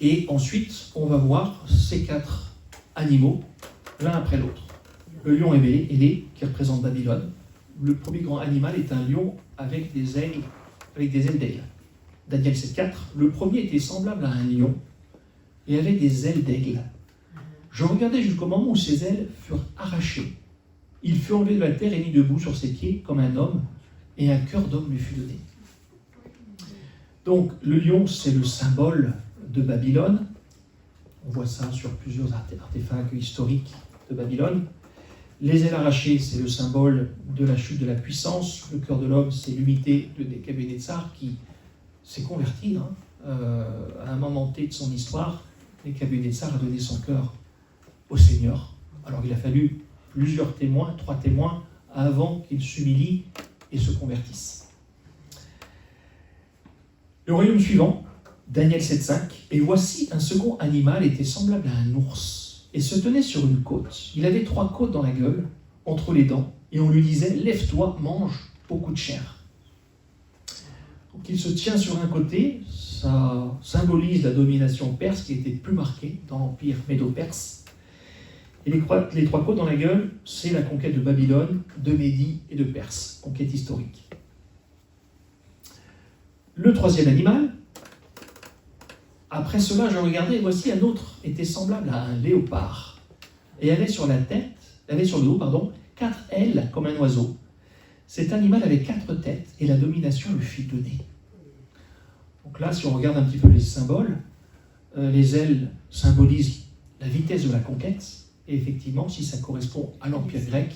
Speaker 1: Et ensuite, on va voir ces 4 animaux, l'un après l'autre. Le lion ailé, qui représente Babylone. Le premier grand animal est un lion avec des ailes d'aigle. Daniel 7,4. Le premier était semblable à un lion et avait des ailes d'aigle. Je regardais jusqu'au moment où ses ailes furent arrachées. Il fut enlevé de la terre et mis debout sur ses pieds comme un homme, et un cœur d'homme lui fut donné. Donc, le lion, c'est le symbole de Babylone. On voit ça sur plusieurs artefacts historiques de Babylone. Les ailes arrachées, c'est le symbole de la chute de la puissance. Le cœur de l'homme, c'est l'unité de Nebuchadnezzar qui s'est converti à un moment T de son histoire. Nebuchadnezzar a donné son cœur au Seigneur. Alors il a fallu plusieurs témoins, 3 témoins, avant qu'il s'humilie et se convertisse. Le royaume suivant, Daniel 7,5. Et voici un second animal était semblable à un ours et se tenait sur une côte. Il avait 3 côtes dans la gueule, entre les dents, et on lui disait « Lève-toi, mange beaucoup de chair ». Donc il se tient sur un côté, ça symbolise la domination perse qui était plus marquée dans l'empire médo-perse. Et les 3 côtes dans la gueule, c'est la conquête de Babylone, de Médie et de Perse, conquête historique. Le 3e animal, après cela je regardais et voici un autre, était semblable à un léopard, et avait sur le dos, 4 ailes comme un oiseau. Cet animal avait 4 têtes et la domination lui fut donnée. Donc là, si on regarde un petit peu les symboles, les ailes symbolisent la vitesse de la conquête. Et effectivement, si ça correspond à l'Empire grec,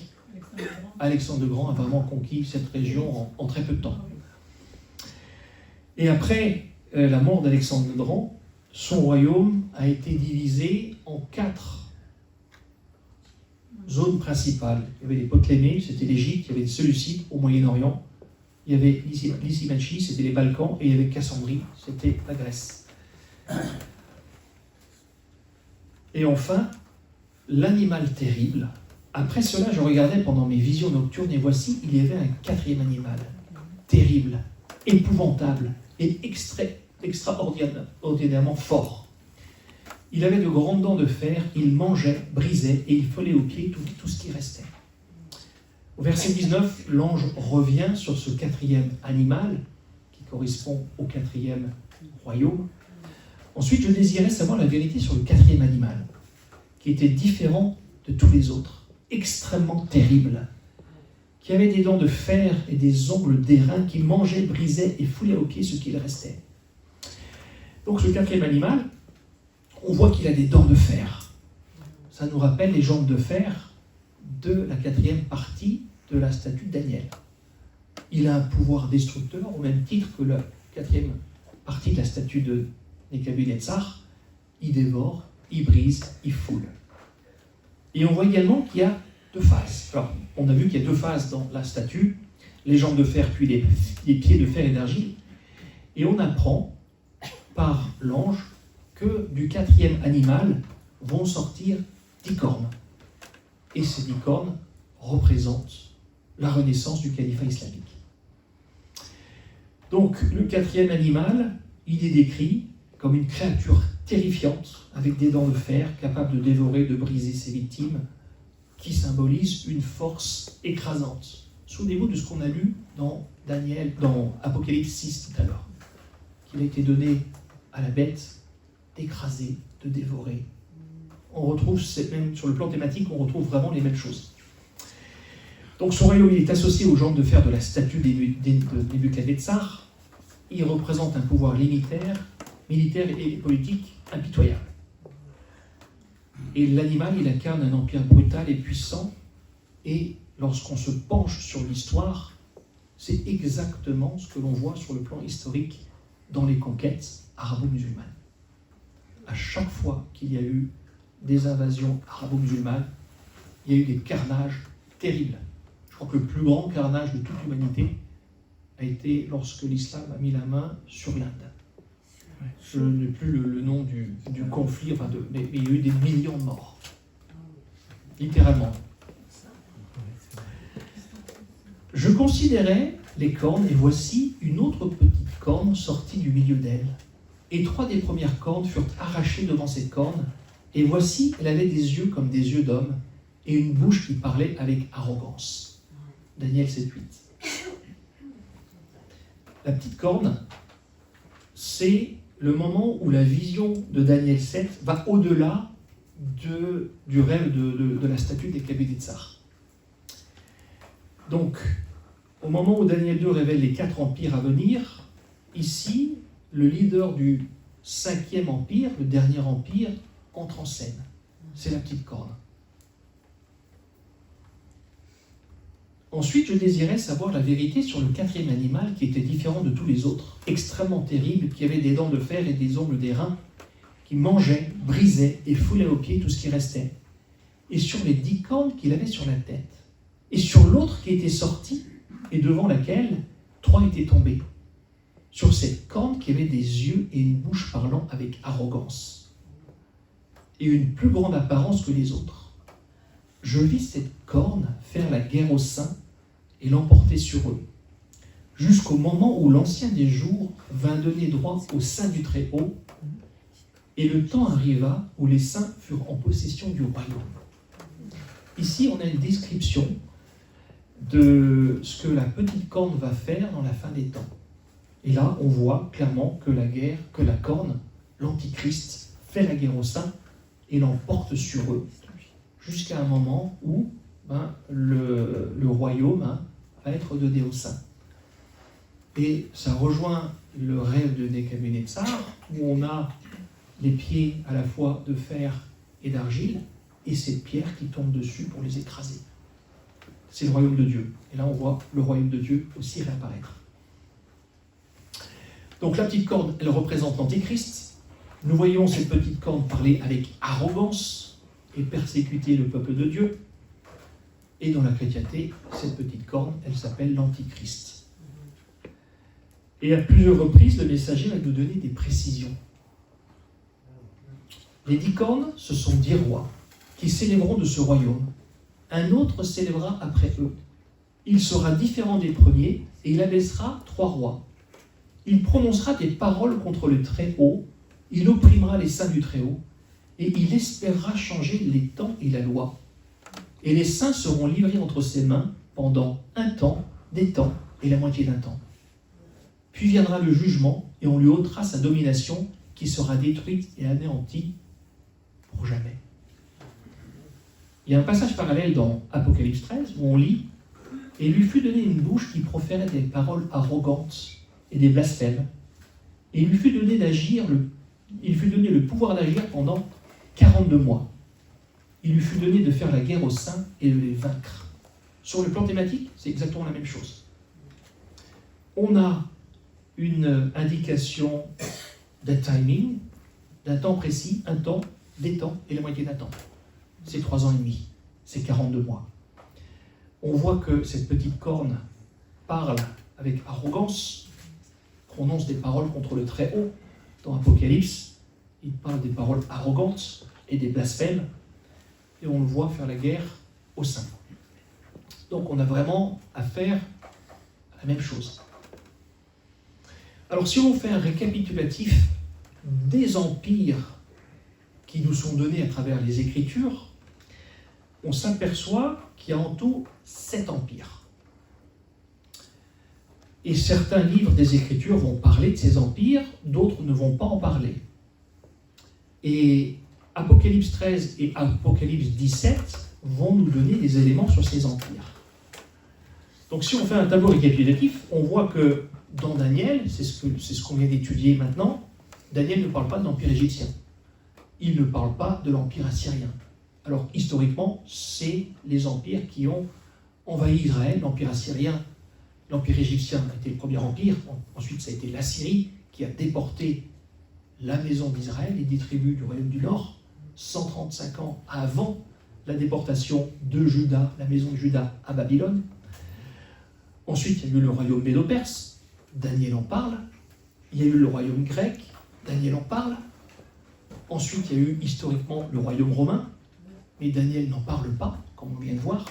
Speaker 1: Alexandre le Grand a vraiment conquis cette région en très peu de temps. Et après la mort d'Alexandre le Grand, son royaume a été divisé en 4 zones principales. Il y avait les Ptolémées, c'était l'Égypte, il y avait les Séleucides au Moyen-Orient, il y avait Lysimachie, c'était les Balkans, et il y avait Cassandrie, c'était la Grèce. Et enfin, l'animal terrible. Après cela, je regardais pendant mes visions nocturnes, et voici, il y avait un 4e animal, terrible, épouvantable, et extraordinairement fort. Il avait de grandes dents de fer, il mangeait, brisait, et il folait aux pieds tout ce qui restait. Au verset 19, l'ange revient sur ce 4e animal, qui correspond au 4e royaume. Ensuite, je désirais savoir la vérité sur le 4e animal, qui était différent de tous les autres, extrêmement terrible, qui avait des dents de fer et des ongles d'airain, qui mangeait, brisait et foulait aux pieds ce qu'il restait. Donc ce 4e animal, on voit qu'il a des dents de fer. Ça nous rappelle les jambes de fer de la 4e partie de la statue de Daniel. Il a un pouvoir destructeur au même titre que la 4e partie de la statue de Nebuchadnezzar. Il dévore, il brise, il foule. Et on voit également qu'il y a 2 phases. Alors, on a vu qu'il y a 2 phases dans la statue, les jambes de fer puis les pieds de fer et d'argile. Et on apprend par l'ange que du 4e animal vont sortir 10 cornes. Et ces 10 cornes représentent la renaissance du califat islamique. Donc, le 4e animal, il est décrit comme une créature terrifiante, avec des dents de fer, capable de dévorer, de briser ses victimes, qui symbolise une force écrasante. Souvenez-vous de ce qu'on a lu dans Apocalypse 6 tout à l'heure, qu'il a été donné à la bête d'écraser, de dévorer, on retrouve, même sur le plan thématique, on retrouve vraiment les mêmes choses. Donc ce royaume il est associé au genre de fer de la statue de Nebuchadnezzar. Il représente un pouvoir militaire et politique impitoyable. Et l'animal, il incarne un empire brutal et puissant. Et lorsqu'on se penche sur l'histoire, c'est exactement ce que l'on voit sur le plan historique dans les conquêtes arabo-musulmanes. À chaque fois qu'il y a eu des invasions arabo-musulmanes, il y a eu des carnages terribles. Je crois que le plus grand carnage de toute l'humanité a été lorsque l'islam a mis la main sur l'Inde. Je n'ai plus le nom du conflit, mais il y a eu des millions de morts. Littéralement. Je considérais les cornes, et voici une autre petite corne sortie du milieu d'elle. Et 3 des premières cornes furent arrachées devant cette corne, et voici, elle avait des yeux comme des yeux d'homme, et une bouche qui parlait avec arrogance. Daniel 7.8. La petite corne, c'est le moment où la vision de Daniel 7 va au-delà du rêve de la statue des Nebuchadnezzar. Donc, au moment où Daniel 2 révèle les 4 empires à venir, ici, le leader du 5e empire, le dernier empire, entre en scène. C'est la petite corne. Ensuite, je désirais savoir la vérité sur le 4e animal qui était différent de tous les autres, extrêmement terrible, qui avait des dents de fer et des ongles d'airain, qui mangeait, brisait et foulait aux pieds tout ce qui restait. Et sur les 10 cornes qu'il avait sur la tête. Et sur l'autre qui était sortie, et devant laquelle 3 étaient tombés. Sur cette corne qui avait des yeux et une bouche parlant avec arrogance. Et une plus grande apparence que les autres. Je vis cette corne faire la guerre aux saints et l'emporter sur eux, jusqu'au moment où l'ancien des jours vint donner droit aux saints du Très-Haut, et le temps arriva où les saints furent en possession du royaume. Ici, on a une description de ce que la petite corne va faire dans la fin des temps. Et là, on voit clairement que la corne, l'Antichrist, fait la guerre aux saints et l'emporte sur eux, jusqu'à un moment où le royaume va être donné aux saints. Et ça rejoint le rêve de Nebuchadnezzar, où on a les pieds à la fois de fer et d'argile, et cette pierre qui tombe dessus pour les écraser. C'est le royaume de Dieu. Et là, on voit le royaume de Dieu aussi réapparaître. Donc la petite corne, elle représente l'Antéchrist. Nous voyons cette petite corne parler avec arrogance et persécuter le peuple de Dieu. Et dans la chrétienté, cette petite corne, elle s'appelle l'Antichrist. Et à plusieurs reprises, le messager va nous donner des précisions. Les 10 cornes, ce sont 10 rois qui s'élèveront de ce royaume. Un autre s'élèvera après eux. Il sera différent des premiers et il abaissera 3 rois. Il prononcera des paroles contre le Très-Haut, il opprimera les saints du Très-Haut et il espérera changer les temps et la loi. Et les saints seront livrés entre ses mains pendant un temps, des temps et la moitié d'un temps. Puis viendra le jugement et on lui ôtera sa domination qui sera détruite et anéantie pour jamais. Il y a un passage parallèle dans Apocalypse 13 où on lit « Et il lui fut donné une bouche qui proférait des paroles arrogantes et des blasphèmes. Et il lui fut donné le pouvoir d'agir pendant 42 mois. Il lui fut donné de faire la guerre aux saints et de les vaincre. » Sur le plan thématique, c'est exactement la même chose. On a une indication d'un timing, d'un temps précis, un temps, des temps et la moitié d'un temps. C'est 3 ans et demi, c'est 42 mois. On voit que cette petite corne parle avec arrogance, prononce des paroles contre le Très-Haut. Dans Apocalypse, il parle des paroles arrogantes et des blasphèmes, et on le voit faire la guerre aux saints. Donc on a vraiment affaire à la même chose. Alors si on fait un récapitulatif des empires qui nous sont donnés à travers les Écritures, on s'aperçoit qu'il y a en tout 7 empires. Et certains livres des Écritures vont parler de ces empires, d'autres ne vont pas en parler. Et Apocalypse 13 et Apocalypse 17 vont nous donner des éléments sur ces empires. Donc si on fait un tableau récapitulatif, on voit que dans Daniel, c'est ce qu'on vient d'étudier maintenant, Daniel ne parle pas de l'Empire égyptien. Il ne parle pas de l'Empire assyrien. Alors historiquement, c'est les empires qui ont envahi Israël, l'Empire assyrien. L'Empire égyptien était le premier empire, ensuite ça a été l'Assyrie qui a déporté la maison d'Israël et des tribus du royaume du Nord, 135 ans avant la déportation de Juda, la maison de Juda à Babylone. Ensuite, il y a eu le royaume médo-perse, Daniel en parle. Il y a eu le royaume grec, Daniel en parle. Ensuite, il y a eu historiquement le royaume romain, mais Daniel n'en parle pas, comme on vient de voir.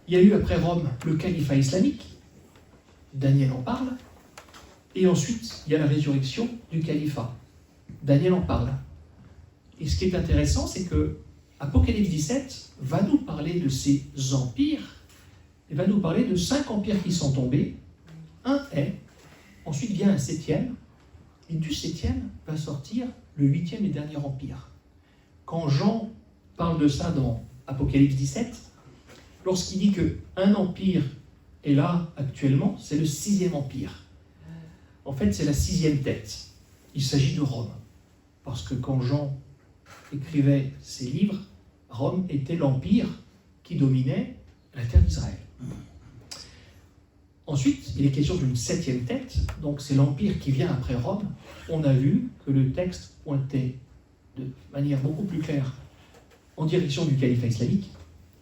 Speaker 1: Il y a eu après Rome le califat islamique, Daniel en parle. Et ensuite, il y a la résurrection du califat, Daniel en parle. Et ce qui est intéressant, c'est que Apocalypse 17 va nous parler de ces empires, et va nous parler de 5 empires qui sont tombés. Un est, ensuite vient un 7e, et du 7e va sortir le 8e et dernier empire. Quand Jean parle de ça dans Apocalypse 17, lorsqu'il dit qu'un empire est là actuellement, c'est le 6e empire. En fait, c'est la 6e tête. Il s'agit de Rome. Parce que quand Jean écrivait ses livres, Rome était l'empire qui dominait la terre d'Israël. Ensuite, il est question d'une 7e tête, donc c'est l'empire qui vient après Rome. On a vu que le texte pointait de manière beaucoup plus claire en direction du califat islamique.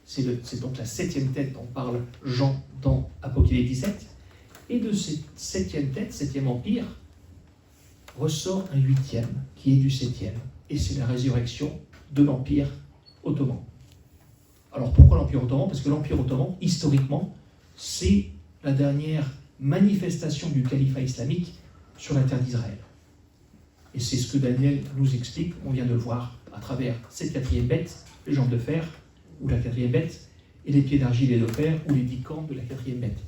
Speaker 1: C'est donc la 7e tête dont parle Jean dans Apocalypse 17. Et de cette 7e tête, 7e empire, ressort un 8e qui est du 7e. Et c'est la résurrection de l'Empire ottoman. Alors pourquoi l'Empire ottoman? Parce que l'Empire ottoman, historiquement, c'est la dernière manifestation du califat islamique sur la terre d'Israël. Et c'est ce que Daniel nous explique, on vient de le voir à travers cette 4e bête, les jambes de fer, ou la 4e bête, et les pieds d'argile et de fer, ou les 10 cornes de la 4e bête.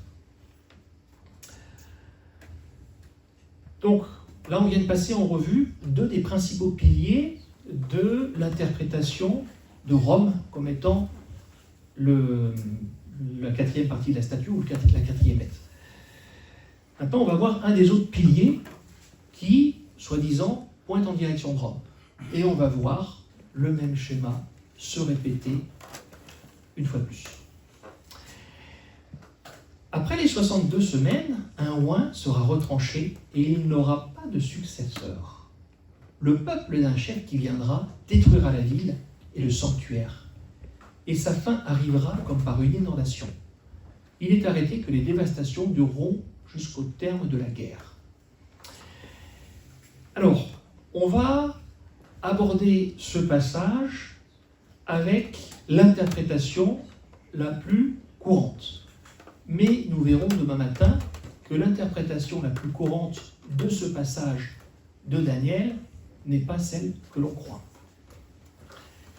Speaker 1: Donc, là, on vient de passer en revue 2 des principaux piliers de l'interprétation de Rome comme étant la 4e partie de la statue ou la 4e bête. Maintenant, on va voir un des autres piliers qui, soi-disant, pointe en direction de Rome. Et on va voir le même schéma se répéter une fois de plus. Après les 62 semaines, un oint sera retranché et il n'aura pas de successeur. Le peuple d'un chef qui viendra détruira la ville et le sanctuaire, et sa fin arrivera comme par une inondation. Il est arrêté que les dévastations dureront jusqu'au terme de la guerre. Alors, on va aborder ce passage avec l'interprétation la plus courante. Mais nous verrons demain matin que l'interprétation la plus courante de ce passage de Daniel n'est pas celle que l'on croit.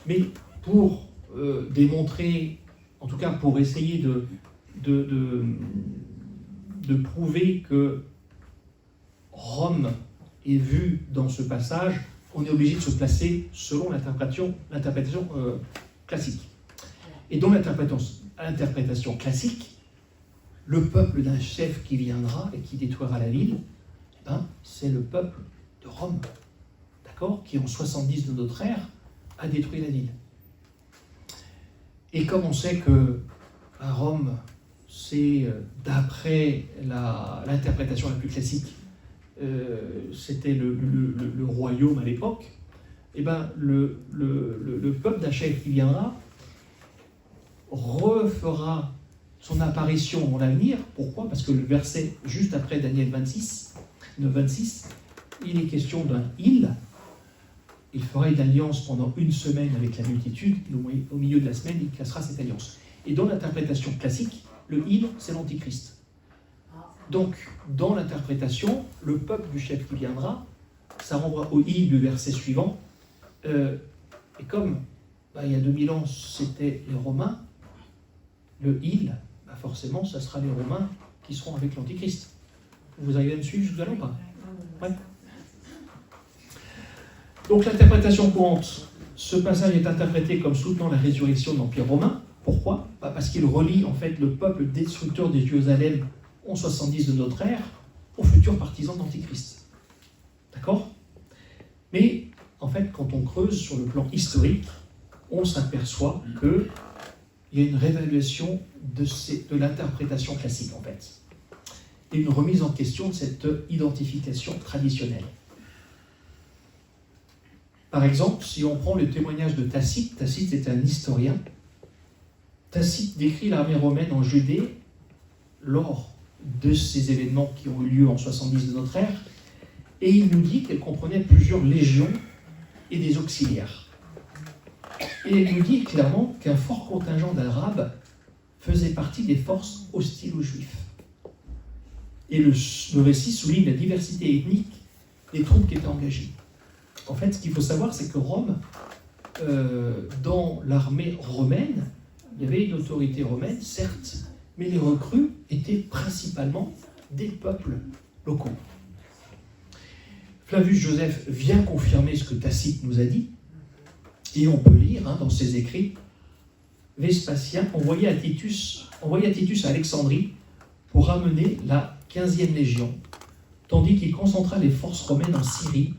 Speaker 1: Mais pour démontrer, en tout cas pour essayer de prouver que Rome est vue dans ce passage, on est obligé de se placer selon l'interprétation classique. Et dans l'interprétation classique, le peuple d'un chef qui viendra et qui détruira la ville, c'est le peuple de Rome, d'accord, qui en 70 de notre ère a détruit la ville. Et comme on sait que à Rome, c'est d'après l'interprétation la plus classique, c'était le royaume à l'époque, et le peuple d'un chef qui viendra refera son apparition dans l'avenir. Pourquoi? Parce que le verset juste après Daniel 26, il est question d'un « il ». Il fera une alliance pendant une semaine avec la multitude, et au milieu de la semaine, il cassera cette alliance. Et dans l'interprétation classique, le « il », c'est l'Antichrist. Donc, dans l'interprétation, le peuple du chef qui viendra, ça renvoie au « il » du verset suivant. Et comme il y a 2000 ans, c'était les Romains, le « il », forcément, ça sera les Romains qui seront avec l'Antichrist. Vous arrivez à me suivre jusqu'à là ou pas? Ouais. Donc l'interprétation courante, ce passage est interprété comme soutenant la résurrection de l'Empire romain. Pourquoi? Parce qu'il relie en fait le peuple destructeur de Jérusalem en 70 de notre ère aux futurs partisans d'Antichrist. D'accord? Mais en fait, quand on creuse sur le plan historique, on s'aperçoit qu'il y a une réévaluation de l'interprétation classique en fait, et une remise en question de cette identification traditionnelle. Par exemple, si on prend le témoignage de Tacite, Tacite est un historien. Tacite décrit l'armée romaine en Judée lors de ces événements qui ont eu lieu en 70 de notre ère, et il nous dit qu'elle comprenait plusieurs légions et des auxiliaires. Et il nous dit clairement qu'un fort contingent d'Arabes faisait partie des forces hostiles aux Juifs. Et le récit souligne la diversité ethnique des troupes qui étaient engagées. En fait, ce qu'il faut savoir, c'est que Rome, dans l'armée romaine, il y avait une autorité romaine, certes, mais les recrues étaient principalement des peuples locaux. Flavius Joseph vient confirmer ce que Tacite nous a dit, et on peut lire dans ses écrits, Vespasien envoya Titus à Alexandrie pour ramener la 15e légion, tandis qu'il concentra les forces romaines en Syrie,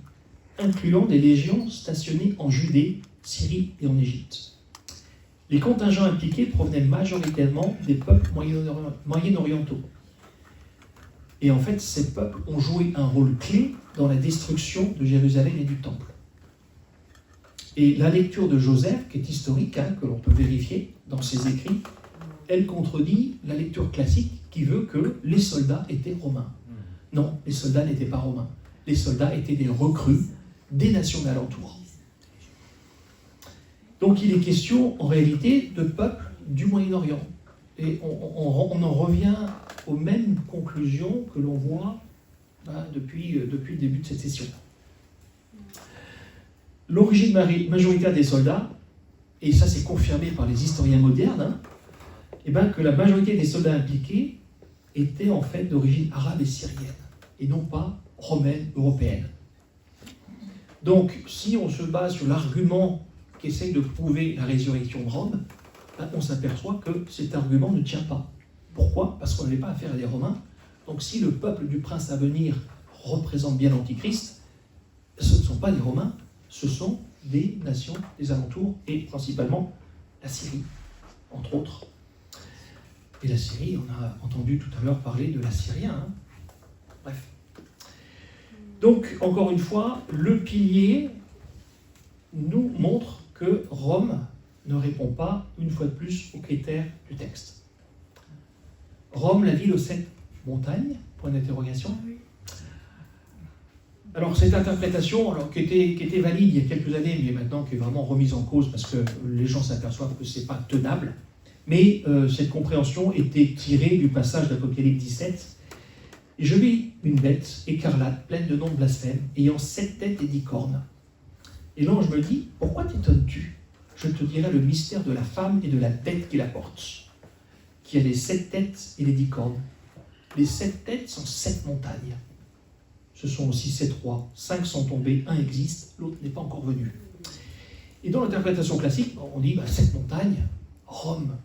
Speaker 1: incluant des légions stationnées en Judée, Syrie et en Égypte. Les contingents impliqués provenaient majoritairement des peuples moyen-orientaux. Et en fait, ces peuples ont joué un rôle clé dans la destruction de Jérusalem et du Temple. Et la lecture de Joseph, qui est historique, que l'on peut vérifier dans ses écrits, elle contredit la lecture classique qui veut que les soldats étaient romains. Non, les soldats n'étaient pas romains. Les soldats étaient des recrues des nations d'alentour. Donc il est question en réalité de peuples du Moyen-Orient. Et on en revient aux mêmes conclusions que l'on voit depuis le début de cette session. L'origine majoritaire des soldats, et ça c'est confirmé par les historiens modernes, que la majorité des soldats impliqués étaient en fait d'origine arabe et syrienne, et non pas romaine, européenne. Donc, si on se base sur l'argument qui essaye de prouver la résurrection de Rome, on s'aperçoit que cet argument ne tient pas. Pourquoi? Parce qu'on n'avait pas affaire à des Romains. Donc, si le peuple du prince à venir représente bien l'Antichrist, ce ne sont pas des Romains, ce sont des nations des alentours, et principalement la Syrie, entre autres. Et la Syrie, on a entendu tout à l'heure parler de l'Assyrien. Bref. Donc, encore une fois, le pilier nous montre que Rome ne répond pas, une fois de plus, aux critères du texte. Rome, la ville aux 7 montagnes, point d'interrogation. Alors, cette interprétation, qui était valide il y a quelques années, mais maintenant qui est vraiment remise en cause parce que les gens s'aperçoivent que ce n'est pas tenable, mais cette compréhension était tirée du passage d'Apocalypse 17. Et je vis une bête écarlate, pleine de noms blasphèmes, ayant 7 têtes et 10 cornes. Et l'ange me dit, pourquoi t'étonnes-tu? Je te dirai le mystère de la femme et de la bête qui la porte, qui a les 7 têtes et les 10 cornes. Les 7 têtes sont 7 montagnes. Ce sont aussi 7 rois. 5 sont tombés, un existe, l'autre n'est pas encore venu. Et dans l'interprétation classique, on dit 7 montagnes, Rome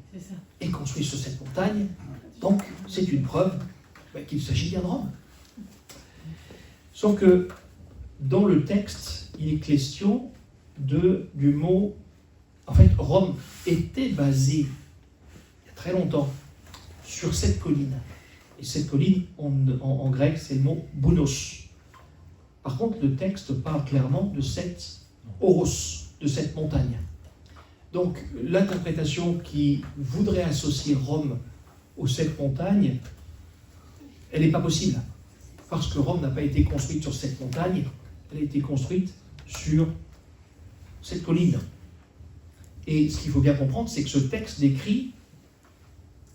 Speaker 1: est construit sur 7 montagnes, donc c'est une preuve qu'il s'agit bien de Rome. Sauf que dans le texte, il est question du mot... En fait, Rome était basée, il y a très longtemps, sur cette colline. Et cette colline, en grec, c'est le mot Bounos. Par contre, le texte parle clairement de cette Oros, de cette montagne. Donc, l'interprétation qui voudrait associer Rome aux 7 montagnes, elle n'est pas possible. Parce que Rome n'a pas été construite sur cette montagne, elle a été construite sur cette colline. Et ce qu'il faut bien comprendre, c'est que ce texte décrit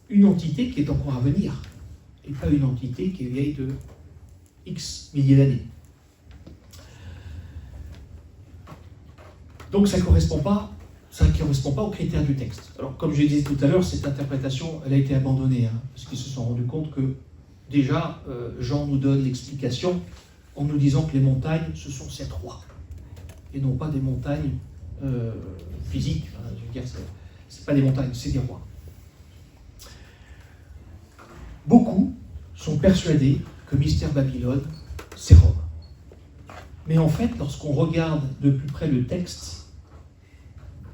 Speaker 1: une entité qui est encore à venir, et pas une entité qui est vieille de X milliers d'années. Donc ça ne correspond pas aux critères du texte. Alors comme je disais tout à l'heure, cette interprétation, elle a été abandonnée, parce qu'ils se sont rendus compte que déjà, Jean nous donne l'explication en nous disant que les montagnes, ce sont 7 rois. et non pas des montagnes physiques. Enfin, je veux dire, c'est pas des montagnes, c'est des rois. Beaucoup sont persuadés que Mystère Babylone, c'est Rome. Mais en fait, lorsqu'on regarde de plus près le texte,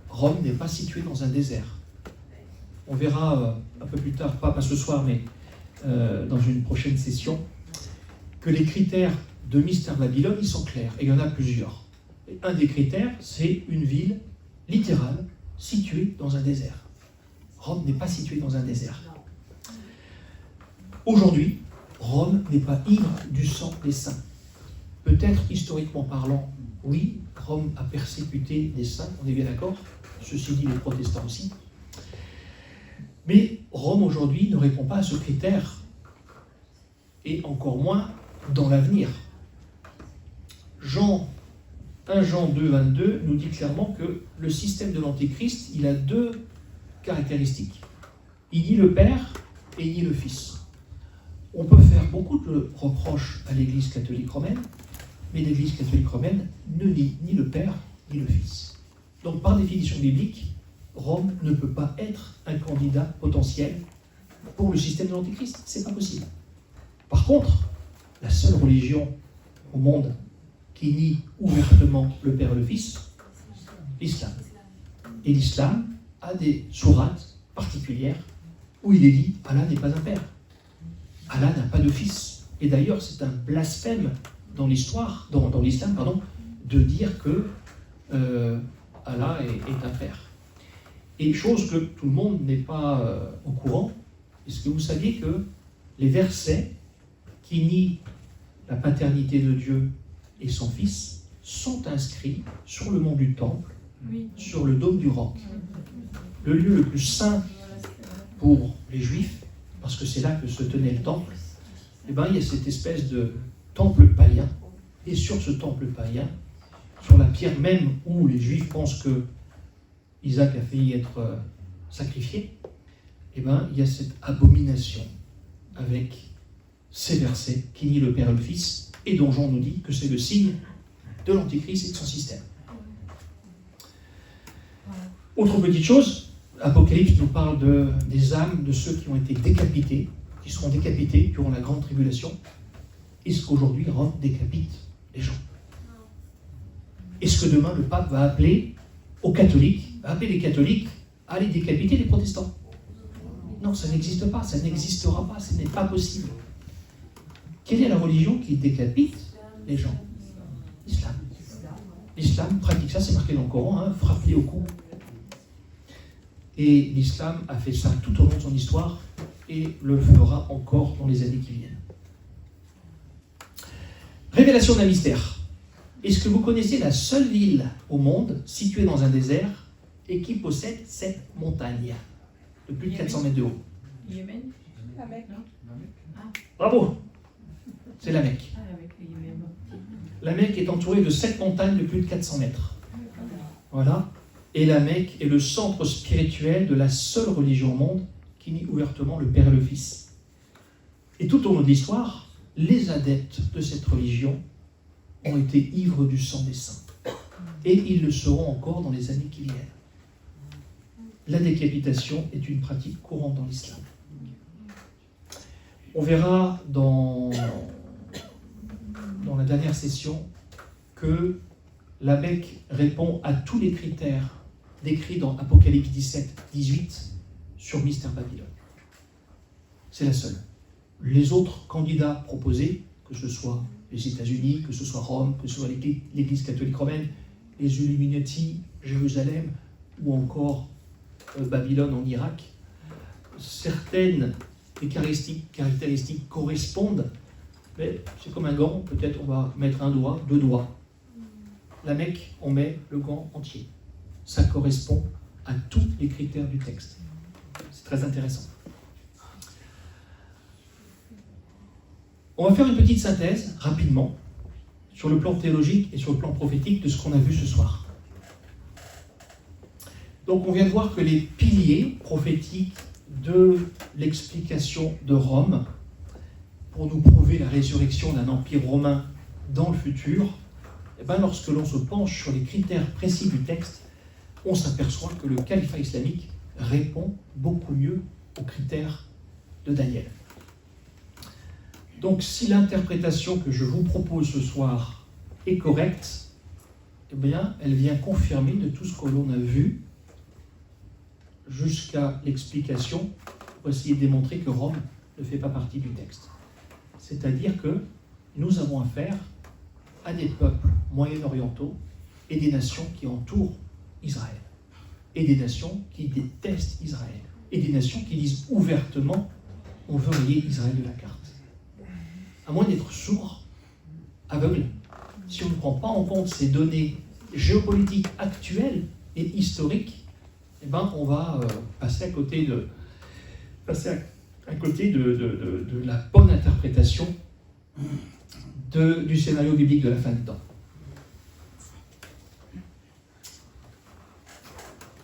Speaker 1: Rome n'est pas située dans un désert. On verra un peu plus tard, pas ce soir, mais dans une prochaine session, que les critères de Mystère Babylone, ils sont clairs, et il y en a plusieurs. Et un des critères, c'est une ville littérale située dans un désert. Rome n'est pas située dans un désert. Aujourd'hui, Rome n'est pas ivre du sang des saints. Peut-être historiquement parlant, oui, Rome a persécuté des saints, on est bien d'accord, ceci dit les protestants aussi. Mais Rome aujourd'hui ne répond pas à ce critère, et encore moins dans l'avenir. 1 Jean 2, 22 nous dit clairement que le système de l'Antéchrist, il a deux caractéristiques. Il nie le Père et il nie le Fils. On peut faire beaucoup de reproches à l'Église catholique romaine, mais l'Église catholique romaine ne nie ni le Père ni le Fils. Donc par définition biblique, Rome ne peut pas être un candidat potentiel pour le système de l'Antéchrist. C'est pas possible. Par contre, la seule religion au monde qui nie ouvertement le Père et le Fils, l'islam. Et l'islam a des sourates particulières où il est dit Allah n'est pas un père. Allah n'a pas de fils. Et d'ailleurs, c'est un blasphème dans l'histoire, dans l'islam, de dire que Allah est un père. Et chose que tout le monde n'est pas au courant, est-ce que vous saviez que les versets qui nient la paternité de Dieu et son Fils sont inscrits sur le mont du Temple, sur le dôme du roc, le lieu le plus saint pour les Juifs, parce que c'est là que se tenait le temple. Et bien, il y a cette espèce de temple païen, et sur ce temple païen, sur la pierre même où les Juifs pensent que Isaac a failli être sacrifié, et bien, il y a cette abomination avec ces versets qui nient le Père et le Fils, et dont Jean nous dit que c'est le signe de l'Antéchrist et de son système. Autre petite chose, Apocalypse nous parle des âmes de ceux qui ont été décapités, qui seront décapités durant la grande tribulation. Est-ce qu'aujourd'hui Rome décapite les gens? Est-ce que demain le pape va appeler les catholiques à aller décapiter les protestants? Non, ça n'existe pas, ça n'existera pas, ce n'est pas possible. Quelle est la religion qui décapite les gens? L'islam. L'islam pratique ça, c'est marqué dans le Coran, frappe-les au cou. Et l'islam a fait ça tout au long de son histoire et le fera encore dans les années qui viennent. Révélation d'un mystère. Est-ce que vous connaissez la seule ville au monde située dans un désert et qui possède cette montagne de plus de 400 mètres de haut?
Speaker 2: Yémen. La Mecque.
Speaker 1: Bravo! C'est la Mecque. La Mecque est entourée de 7 montagnes de plus de 400 mètres. Voilà. Et la Mecque est le centre spirituel de la seule religion au monde qui nie ouvertement le Père et le Fils. Et tout au long de l'histoire, les adeptes de cette religion ont été ivres du sang des saints. Et ils le seront encore dans les années qui viennent. La décapitation est une pratique courante dans l'islam. On verra dans la dernière session que la Mecque répond à tous les critères décrits dans Apocalypse 17, 18 sur Mystère Babylone. C'est la seule. Les autres candidats proposés, que ce soit les États-Unis, que ce soit Rome, que ce soit l'Église catholique romaine, les Illuminati, Jérusalem, ou encore Babylone en Irak, certaines des caractéristiques correspondent, mais c'est comme un gant, peut-être on va mettre un doigt, 2 doigts. La Mecque, on met le gant entier. Ça correspond à tous les critères du texte. C'est très intéressant. On va faire une petite synthèse, rapidement, sur le plan théologique et sur le plan prophétique de ce qu'on a vu ce soir. Donc on vient de voir que les piliers prophétiques de l'explication de Rome, pour nous prouver la résurrection d'un empire romain dans le futur, lorsque l'on se penche sur les critères précis du texte, on s'aperçoit que le califat islamique répond beaucoup mieux aux critères de Daniel. Donc si l'interprétation que je vous propose ce soir est correcte, eh bien, elle vient confirmer de tout ce que l'on a vu jusqu'à l'explication pour essayer de démontrer que Rome ne fait pas partie du texte. C'est-à-dire que nous avons affaire à des peuples moyen-orientaux et des nations qui entourent Israël, et des nations qui détestent Israël, et des nations qui disent ouvertement « on veut rayer Israël de la carte ». À moins d'être sourd, aveugle, si on ne prend pas en compte ces données géopolitiques actuelles et historiques, eh ben, on va passer à côté de la bonne interprétation du scénario biblique de la fin des temps.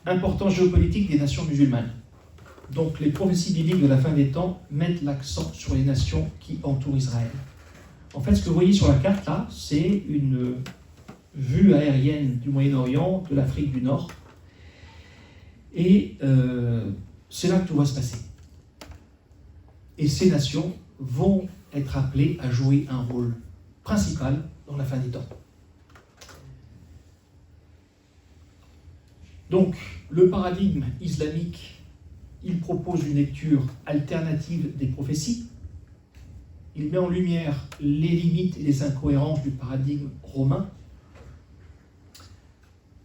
Speaker 1: Importance géopolitique des nations musulmanes. Donc les prophéties bibliques de la fin des temps mettent l'accent sur les nations qui entourent Israël. En fait, ce que vous voyez sur la carte là, c'est une vue aérienne du Moyen-Orient, de l'Afrique du Nord. Et c'est là que tout va se passer. Et ces nations vont être appelées à jouer un rôle principal dans la fin des temps. Donc, le paradigme islamique, il propose une lecture alternative des prophéties. Il met en lumière les limites et les incohérences du paradigme romain.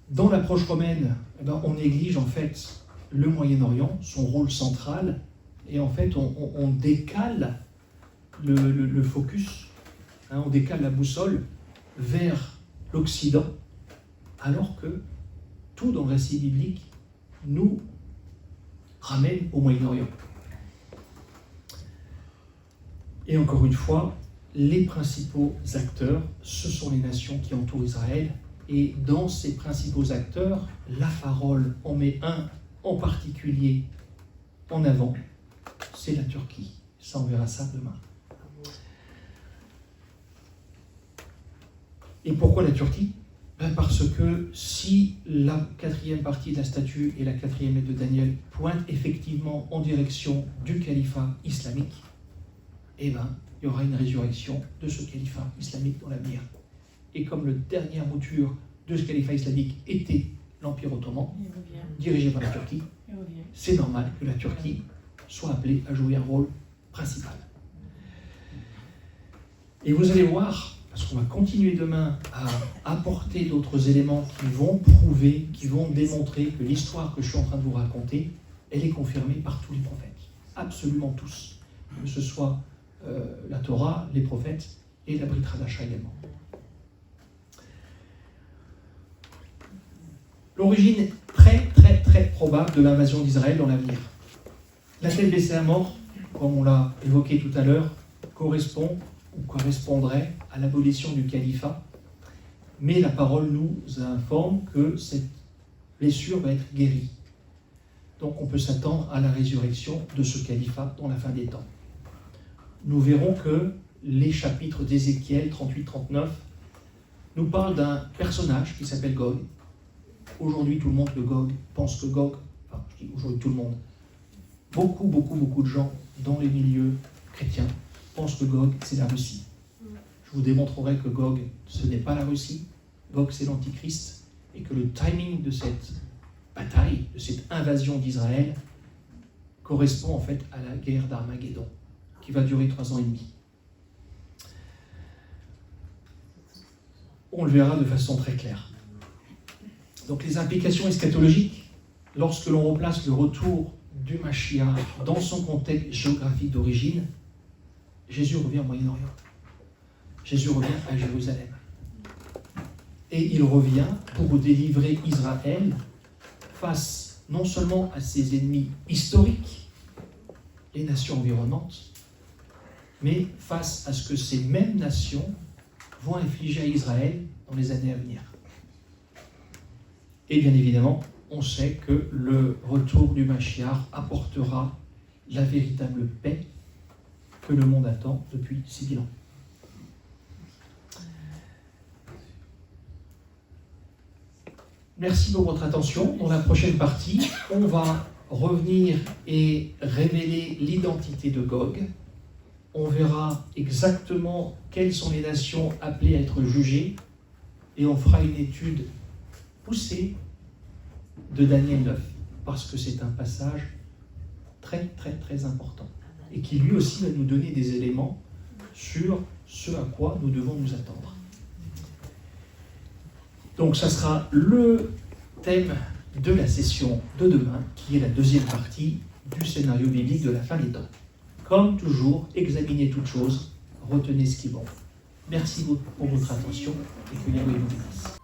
Speaker 1: Dans l'approche romaine, on néglige en fait le Moyen-Orient, son rôle central, et en fait on décale le focus, on décale la boussole vers l'Occident, alors que tout dans le récit biblique nous ramène au Moyen-Orient. Et encore une fois, les principaux acteurs, ce sont les nations qui entourent Israël. Et dans ces principaux acteurs, la parole en met un en particulier en avant, c'est la Turquie. Ça, on verra ça demain. Et pourquoi la Turquie ? Parce que si la quatrième partie de la statue et la quatrième lettre de Daniel pointent effectivement en direction du califat islamique, eh bien, il y aura une résurrection de ce califat islamique dans l'avenir. Et comme la dernière mouture de ce califat islamique était l'Empire ottoman, dirigé par la Turquie, c'est normal que la Turquie soit appelée à jouer un rôle principal. Et vous allez voir, parce qu'on va continuer demain à apporter d'autres éléments qui vont prouver, qui vont démontrer que l'histoire que je suis en train de vous raconter, elle est confirmée par tous les prophètes. Absolument tous. Que ce soit la Torah, les prophètes et la Brit Hadasha également. L'origine très très très probable de l'invasion d'Israël dans l'avenir. La tête baissée à mort, comme on l'a évoqué tout à l'heure, correspond ou correspondrait à l'abolition du califat, mais la parole nous informe que cette blessure va être guérie. Donc on peut s'attendre à la résurrection de ce califat dans la fin des temps. Nous verrons que les chapitres d'Ézéchiel 38-39 nous parlent d'un personnage qui s'appelle Gog. Aujourd'hui, tout le monde pense que Gog, enfin, je dis aujourd'hui tout le monde, beaucoup de gens dans les milieux chrétiens pensent que Gog, c'est la Russie. Je vous démontrerai que Gog, ce n'est pas la Russie. Gog, c'est l'Antichrist, et que le timing de cette bataille, de cette invasion d'Israël, correspond en fait à la guerre d'Armageddon, qui va durer 3 ans et demi. On le verra de façon très claire. Donc les implications eschatologiques, lorsque l'on replace le retour du Mashiach dans son contexte géographique d'origine, Jésus revient au Moyen-Orient. Jésus revient à Jérusalem. Et il revient pour délivrer Israël face non seulement à ses ennemis historiques, les nations environnantes, mais face à ce que ces mêmes nations vont infliger à Israël dans les années à venir. Et bien évidemment, on sait que le retour du Mashiach apportera la véritable paix que le monde attend depuis 6000 ans. Merci pour votre attention. Dans la prochaine partie, on va revenir et révéler l'identité de Gog. On verra exactement quelles sont les nations appelées à être jugées et on fera une étude poussée de Daniel 9 parce que c'est un passage très très très important et qui lui aussi va nous donner des éléments sur ce à quoi nous devons nous attendre. Donc ça sera le thème de la session de demain qui est la deuxième partie du scénario biblique de la fin des temps. Comme toujours, examinez toutes choses, retenez ce qui est bon. Merci pour votre attention et que Yahweh vous bénisse.